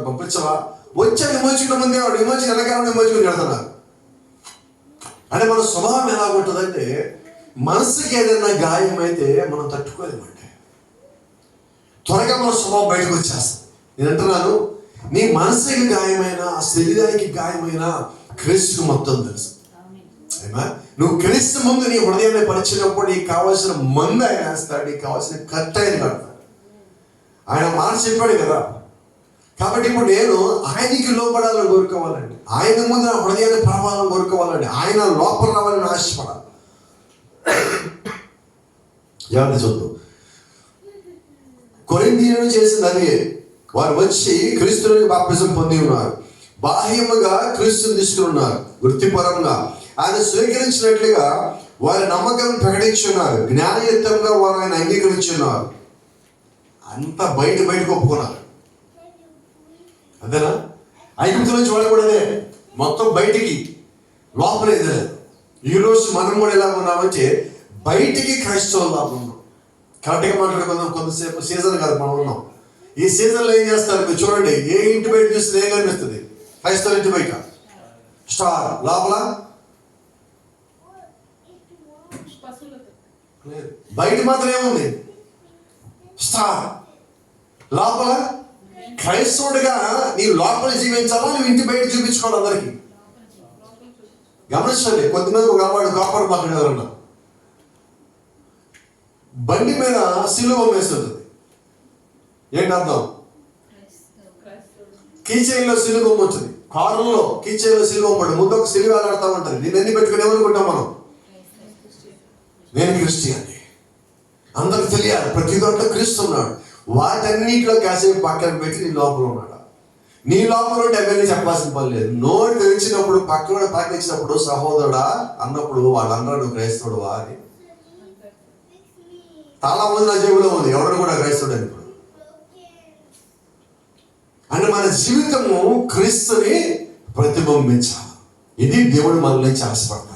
పంపించవా? వచ్చే విమోచకుడు ముందే వాడు విమోచకుడు వెనకాల విమోచకుని వెళ్తున్నారు. అంటే మన స్వభావం ఎలా ఉంటుందంటే, మనసుకి ఏదైనా గాయం అయితే మనం తట్టుకోలేమండి. త్వరగా మన స్వభావం బయటకు వచ్చేస్తాం. నేను అంటున్నాను, నీ మనసుకి గాయమైన, శరీరానికి గాయమైన క్రీస్తు మొత్తం తెలుసు. నువ్వు క్రీస్తు ముందు నీ హృదయాన్ని పరిచినప్పుడు నీకు కావాల్సిన మందు ఆయన వేస్తాడు, నీకు కావాల్సిన కట్ట ఆయన కడతాడు. ఆయన మాట చెప్పాడు కదా, కాబట్టి ఇప్పుడు నేను ఆయనకి లోపడాలని కోరుకోవాలండి. ఆయన ముందు నా హృదయాన్ని పరమాలని కోరుకోవాలండి. ఆయన లోపల రావాలని ఆశపడాలి. ఎవరిని చూద్దాం. కొరింథీయులను చేసింది అదే. వారు వచ్చి క్రీస్తులోకి బాప్తిజం పొంది ఉన్నారు. బాహ్యముగా క్రీస్తుని తీసుకుని ఉన్నారు. వృత్తిపరంగా ఆయన స్వీకరించినట్లుగా వారి నమ్మకం ప్రకటించున్నారు. జ్ఞానయుక్తంగా వారు ఆయన అంగీకరించున్నారు. అంతా బయటకు ఒప్పుకున్నారు. అంతేనా? ఐగుప్తు నుంచి వాడకూడదే, మొత్తం బయటికి, లోపలే తెలియదు. ఈరోజు మనం కూడా ఎలా ఉన్నామంటే బయటికి క్రైస్తవులా ఉన్నాం. కరెక్ట్గా మాట్లాడుకుందాం. కొంతసేపు సీజన్ కాదు మనం ఉన్నాం. ఈ సీజన్లో ఏం చేస్తారు మీరు చూడండి. ఏ ఇంటి బయట చూస్తే ఏం కనిపిస్తుంది? క్రైస్తవుల ఇంటి బయట స్టార్, లోపల బయట మాత్రం ఏముంది? స్టార్. లోపల క్రైస్తవుడిగా నీ లోపల జీవించాలా, నువ్వు ఇంటి బయట చూపించుకోవాలి అందరికి. గమనించండి. కొద్దిమంది ఒక అలవాడు కాపాడు మాట్లాడేవారన్నా, బండి మీద సిలువ వేస్తుంటుంది. ఏంటి అర్థం? కీచైన్లో సిలువ ఉంటుంది. కారులో కీచైన్లో సిలువ పడు, ముందు ఒక సిలువ వేలాడుతూ ఉంటుంది. దీన్ని ఎన్ని పెట్టుకుని ఏమనుకుంటాం మనం? నేను క్రిస్టియన్. అందరికి తెలియాలి ప్రతి దాంట్లో క్రీస్తు ఉన్నాడు. వాటన్నిటిలో కాసేపు పక్కన పెట్టి నీ లోపల ఉన్నాడు. నీ లోపల ఉంటే ఎవరిని చెప్పాల్సిన పని లేదు. నోరు తెరిచినప్పుడు పక్కన ప్రకటించినప్పుడు సహోదరుడా అన్నప్పుడు వాళ్ళందరూ నువ్వు క్రైస్తవుడువా అని. చాలా మంది నా జేబులో ఉంది, ఎవరు కూడా క్రైస్తవుడు అని. ఇప్పుడు అంటే మన జీవితము క్రీస్తుని ప్రతిబింబించాలి. ఇది దేవుడు మన నుంచి ఆశపడతాడు.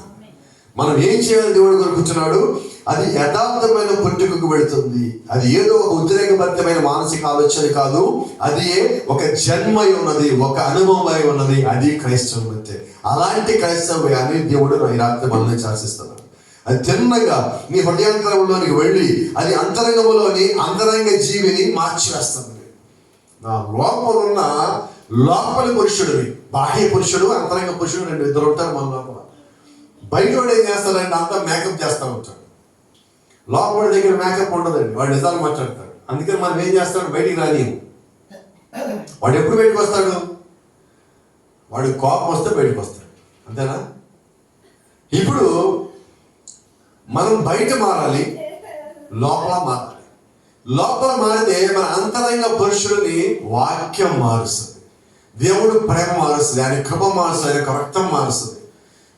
మనం ఏం చేయాలి? దేవుడు కోరుకుంటున్నాడు. అది యథార్థమైన పుట్టుకకు వెళుతుంది. అది ఏదో ఒక ఉద్రేకభరితమైన మానసిక ఆలోచన కాదు. అది ఒక జన్మ ఉన్నది, ఒక అనుభవం అయి ఉన్నది. అది క్రైస్తవం అంటే. అలాంటి క్రైస్తవ్యాన్ని దేవుడు ఈ రాత్రి మన నుంచి ఆశిస్తున్నాడు. అది తిన్నగా నీ హృదయాంతరంలోనికి వెళ్ళి అది అంతరంగంలోని అంతరంగ జీవిని మార్చివేస్తుంది. నా లోపలున్న లోపలి పురుషుడిని, బాహ్య పురుషుడు, అంతరంగ పురుషుడు, రెండు ఇద్దరు ఉంటారు మన లోపల. బయట వాడు ఏం చేస్తాడంటే అంతా మేకప్ చేస్తూ ఉంటాడు. లోపల దగ్గర మేకప్ ఉండదండి. వాడు నిజాలు మాట్లాడతాడు. అందుకని మనం ఏం చేస్తాడు? బయటికి రాని. వాడు ఎప్పుడు బయటకు వస్తాడు? వాడు కోపం వస్తే బయటకు వస్తాడు. అంతేనా? ఇప్పుడు మనం బయట మారాలి, లోపల మారాలి. లోపల మారితే మన అంతరంగ పురుషుడిని వాక్యం మారుస్తుంది, దేవుడు ప్రేమ మారుస్తుంది, ఆయన కృప మారుస్తుంది, ఆయన రక్తం మారుస్తుంది.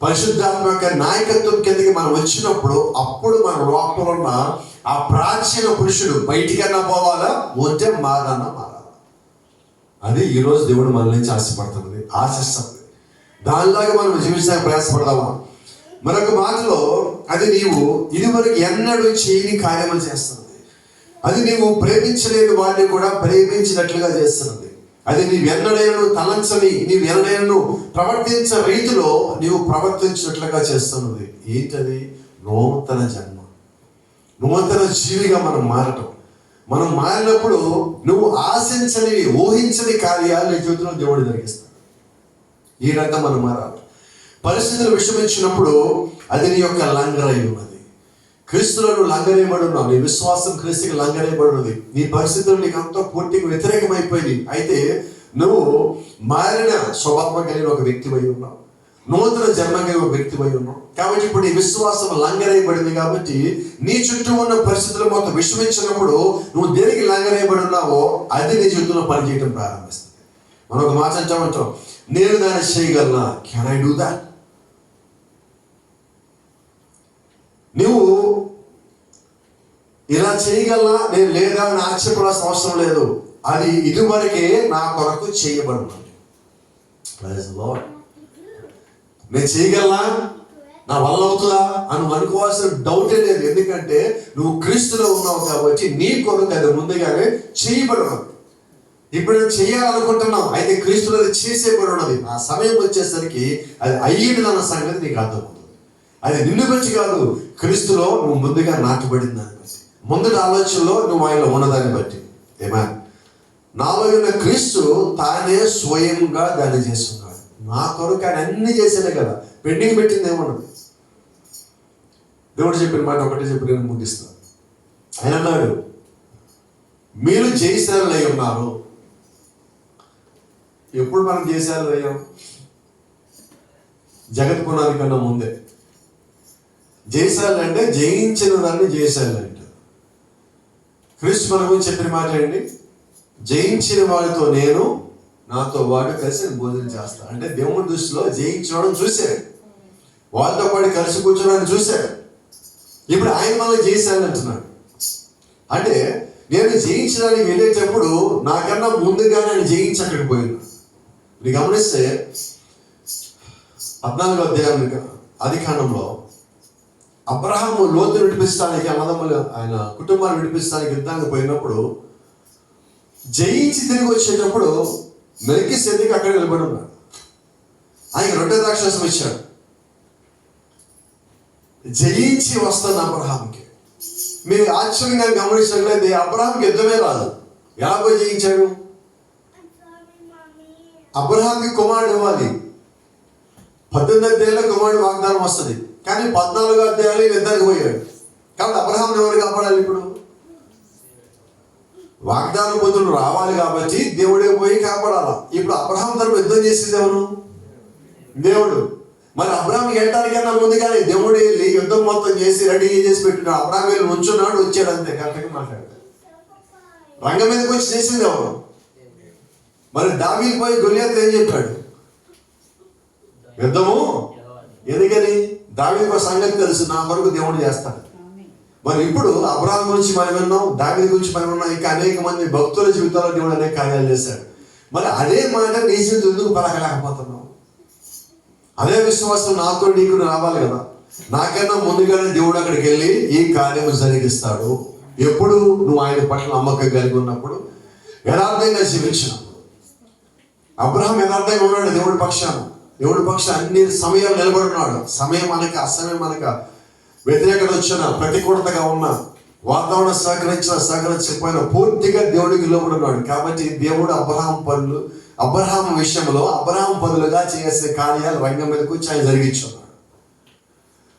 పరిశుద్ధాత్మ యొక్క నాయకత్వం కిందకి మనం వచ్చినప్పుడు అప్పుడు మన లోపల ఉన్న ఆ ప్రాచీన పురుషుడు బయటికన్నా పోవాలా, ఉంటే మారన్నా మారాలా. అది ఈరోజు దేవుడు మన నుంచి ఆశపడుతున్నది, ఆశిస్తుంది. దానిలాగా మనం జీవించడానికి ప్రయాసపడదామా? మరొక మాటలో అది నీవు ఇదివరకు ఎన్నడూ చేయని కార్యములు చేస్తున్నది. అది నీవు ప్రేమించలేని వాడిని కూడా ప్రేమించినట్లుగా చేస్తున్నది. అది నీవెన్నడైనా తలంచని, నీవెన్నడైనా ప్రవర్తించే రీతిలో నీవు ప్రవర్తించినట్లుగా చేస్తున్నది. ఏంటది? నూతన జన్మ, నూతన జీవిగా మనం మారటం. మనం మారినప్పుడు నువ్వు ఆశించని, ఊహించని కార్యాలు నీ జీవితంలో దేవుడు జరిగిస్తాడు. ఈ రకంగా మనం మారాలి. పరిస్థితులు విషమించినప్పుడు అది నీ యొక్క లంగరై ఉన్నది. క్రీస్తులో నువ్వు లంగరేయబడి ఉన్నావు. నీ విశ్వాసం క్రీస్తుకి లంగరేయబడి ఉన్నది. నీ పరిస్థితులు నీకు అంతా పూర్తిగా వ్యతిరేకమైపోయింది. అయితే నువ్వు మారిన స్వభావం కలిగిన ఒక వ్యక్తివై ఉన్నావు, నూతన జన్మ కలిగిన ఒక వ్యక్తివై ఉన్నావు. కాబట్టి ఇప్పుడు నీ విశ్వాసం లంగరేయబడింది. కాబట్టి నీ చుట్టూ ఉన్న పరిస్థితులు మొత్తం విషమించినప్పుడు నువ్వు దేనికి లంగరేయబడి ఉన్నావో అది నీ జీవితంలో పనిచేయడం ప్రారంభిస్తుంది. మనం ఒక మాట అంటామంటాం, నేను దాన్ని చేయగలనా? Can I do that? నువ్వు ఇలా చేయగలనా? నేను లేదా అని ఆశ్చర్యపడాల్సిన అవసరం లేదు. అది ఇదివరకే నా కొరకు చేయబడినది. నేను చేయగలనా, నా వల్ల అవుతుందా అని అనుకోవాల్సిన డౌటే లేదు. ఎందుకంటే నువ్వు క్రీస్తులో ఉన్నావు కాబట్టి నీ కొరకు అది ముందుగానే చేయబడినది. ఇప్పుడు నేను చేయాలనుకుంటున్నావు, అయితే క్రీస్తులో చేసేబడి ఉన్నది. ఆ సమయం వచ్చేసరికి అది అయ్యేది అన్న సంగతి నీకు అర్థమవుతుంది. అది నిన్ను బట్టి కాదు, క్రీస్తులో నువ్వు ముందుగా నాటబడింది దాన్ని బట్టి, ముందుటి ఆలోచనలో నువ్వు ఆయనలో ఉన్నదాన్ని బట్టి. ఏమా నాలో ఉన్న క్రీస్తు తానే స్వయంగా దాన్ని చేస్తున్నాడు. నా కొరకు ఆయన అన్ని చేసేదే కదా, పెండింగ్ పెట్టింది ఏమన్నది. దేవుడు చెప్పిన మాట ఒకటే చెప్పి నేను ముగిస్తాను. ఆయన అన్నాడు, మీరు జయశాలులై ఉన్నారు, ఎప్పుడు మనం జయశాలి అయ్యాం? జగత్ పునాది కన్నా ముందే. జయశాలి అంటే జయించిన దాన్ని జయశాలి అంటారు. క్రీస్తు మన గురించి చెప్పిన మాట ఏంటి? జయించిన వాడితో నేను, నాతో వాడు కలిసి భోజనం చేస్తాను. అంటే దేవుడి దృష్టిలో జయించడం చూశాడు, వాళ్ళతో పాటు కలిసి కూర్చోడానికి చూశాడు. ఇప్పుడు ఆయన మనల్ని జయశాలి అంటున్నాడు. అంటే నేను జయించడానికి వెళ్ళేటప్పుడు నాకన్నా ముందుగానే ఆయన జయించి అక్కడికి పోయినా. మీరు గమనిస్తే 14వ అధ్యాయం ఆదికాండంలో అబ్రహాము లోతు విడిపిస్తానికి, అన్నదమ్ములు ఆయన కుటుంబాన్ని విడిపిస్తానికి యుద్ధానికి పోయినప్పుడు జయించి తిరిగి వచ్చేటప్పుడు మెల్కీసెదెకు అక్కడ నిలబడి ఉన్నాడు. ఆయన 2 ద్రాక్షరసం ఇచ్చాడు. జయించి వస్తాను అబ్రహాంకి. మీరు ఆశ్చర్యంగా గమనించినట్లయితే అబ్రహాంకి యుద్ధమే రాదు. ఎలా పోయి జయించాడు? అబ్రహాంకి కుమారుడు ఇవ్వాలి. 18 ఏళ్ళ కుమారుడు వాగ్దానం వస్తుంది, కానీ 14 అధ్యాయాలు యుద్ధానికి పోయాడు. కాబట్టి అబ్రహాం ఎవరు కాపాడాలి? ఇప్పుడు వాగ్దాన పుత్రుడు రావాలి కాబట్టి దేవుడే పోయి కాపాడాలా. ఇప్పుడు అబ్రహాం తరపు యుద్ధం చేసేది ఎవరు? దేవుడు. మరి అబ్రహాం వెళ్ళటానికన్నా ముందుగానే దేవుడు వెళ్ళి యుద్ధం మొత్తం చేసి రెడీ చేసి పెట్టినాడు. అబ్రహాం వెళ్ళి నుంచున్నాడు, వచ్చాడు, అంతే. కరెక్ట్గా మాట్లాడాడు. రంగం మీదకి వచ్చి చేసింది ఎవరు? మరి దావీదు పోయి గొలియాతు ఏం చెప్పాడు? యుద్ధము. ఎందుకని? దావీదుకు సంగతి తెలుసు, నా వరకు దేవుడు చేస్తాడు. మరి ఇప్పుడు అబ్రహాం గురించి మనం విన్నాం, దావీదు గురించి మనం విన్నాం, ఇంకా అనేక మంది భక్తుల జీవితాల్లో దేవుడు అనేక కార్యాలు చేశాడు. మరి అదే మాట నీ జీవితం ఎందుకు పలకలేకపోతున్నావు? అదే విశ్వాసం నాతో నీకు రావాలి కదా. నాకన్నా ముందుగానే దేవుడు అక్కడికి వెళ్ళి ఈ కార్యము జరిగిస్తాడు. ఎప్పుడు నువ్వు ఆయన పట్ల నమ్మకం కలిగి ఉన్నప్పుడు, యథార్థంగా జీవించినప్పుడు. అబ్రహాం యథార్థంగా ఉన్నాడు దేవుడి పక్షాన. దేవుడి పక్షాన అన్ని సమయాలు నిలబడున్నాడు. సమయం అనక అసమయం అనక, వ్యతిరేకత వచ్చిన, ప్రతికూలతగా ఉన్న, వాతావరణం సహకరించకపోయినా పూర్తిగా దేవుడికి లోబడున్నాడు. కాబట్టి దేవుడు అబ్రహాం విషయంలో అబ్రహాం బదులుగా చేసే కార్యాలు రంగం మీదకి వచ్చి ఆయన జరిగించున్నాడు.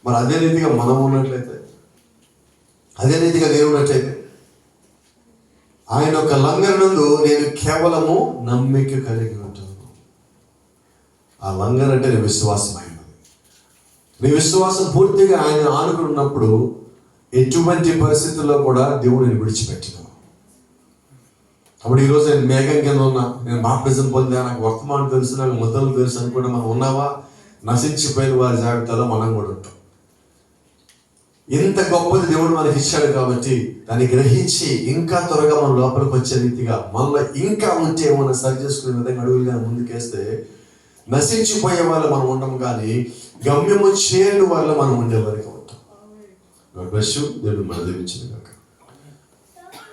మరి అదే రీతిగా మనం ఉన్నట్లయితే, అదే రీతిగా దేవుడు ఉన్నట్లయితే, ఆయన యొక్క లంగరునందు నేను కేవలము నమ్మిక కలిగి ఉంటాను. ఆ లంగర్ అంటే నీ విశ్వాసమైనది. నీ విశ్వాసం పూర్తిగా ఆయన ఆనుకుని ఉన్నప్పుడు ఎటువంటి పరిస్థితుల్లో కూడా దేవుడిని విడిచిపెట్టిన. అప్పుడు ఈరోజు నేను మేఘం కింద ఉన్నా, నేను బాప్టిజం పొందా, నాకు వర్తమానం తెలుసు, నాకు ముద్దలు తెలుసు అనుకుంటే మనం ఉన్నావా? నశించిపోయిన వారి జాబితాలో మనం కూడా ఉంటాం. ఇంత గొప్పది దేవుడు మనకి ఇచ్చాడు కాబట్టి దాన్ని గ్రహించి ఇంకా త్వరగా మన లోపలికి వచ్చే రీతిగా మనలో ఇంకా ఉంటే మనం సరి చేసుకునే విధంగా అడుగులుగా ముందుకేస్తే నశించిపోయే వాళ్ళు మనం ఉంటాం, కానీ గమ్యము చేరిన వాళ్ళు మనం ఉండేవారికి ఉంటాం. దేవుడు మన దీవించిన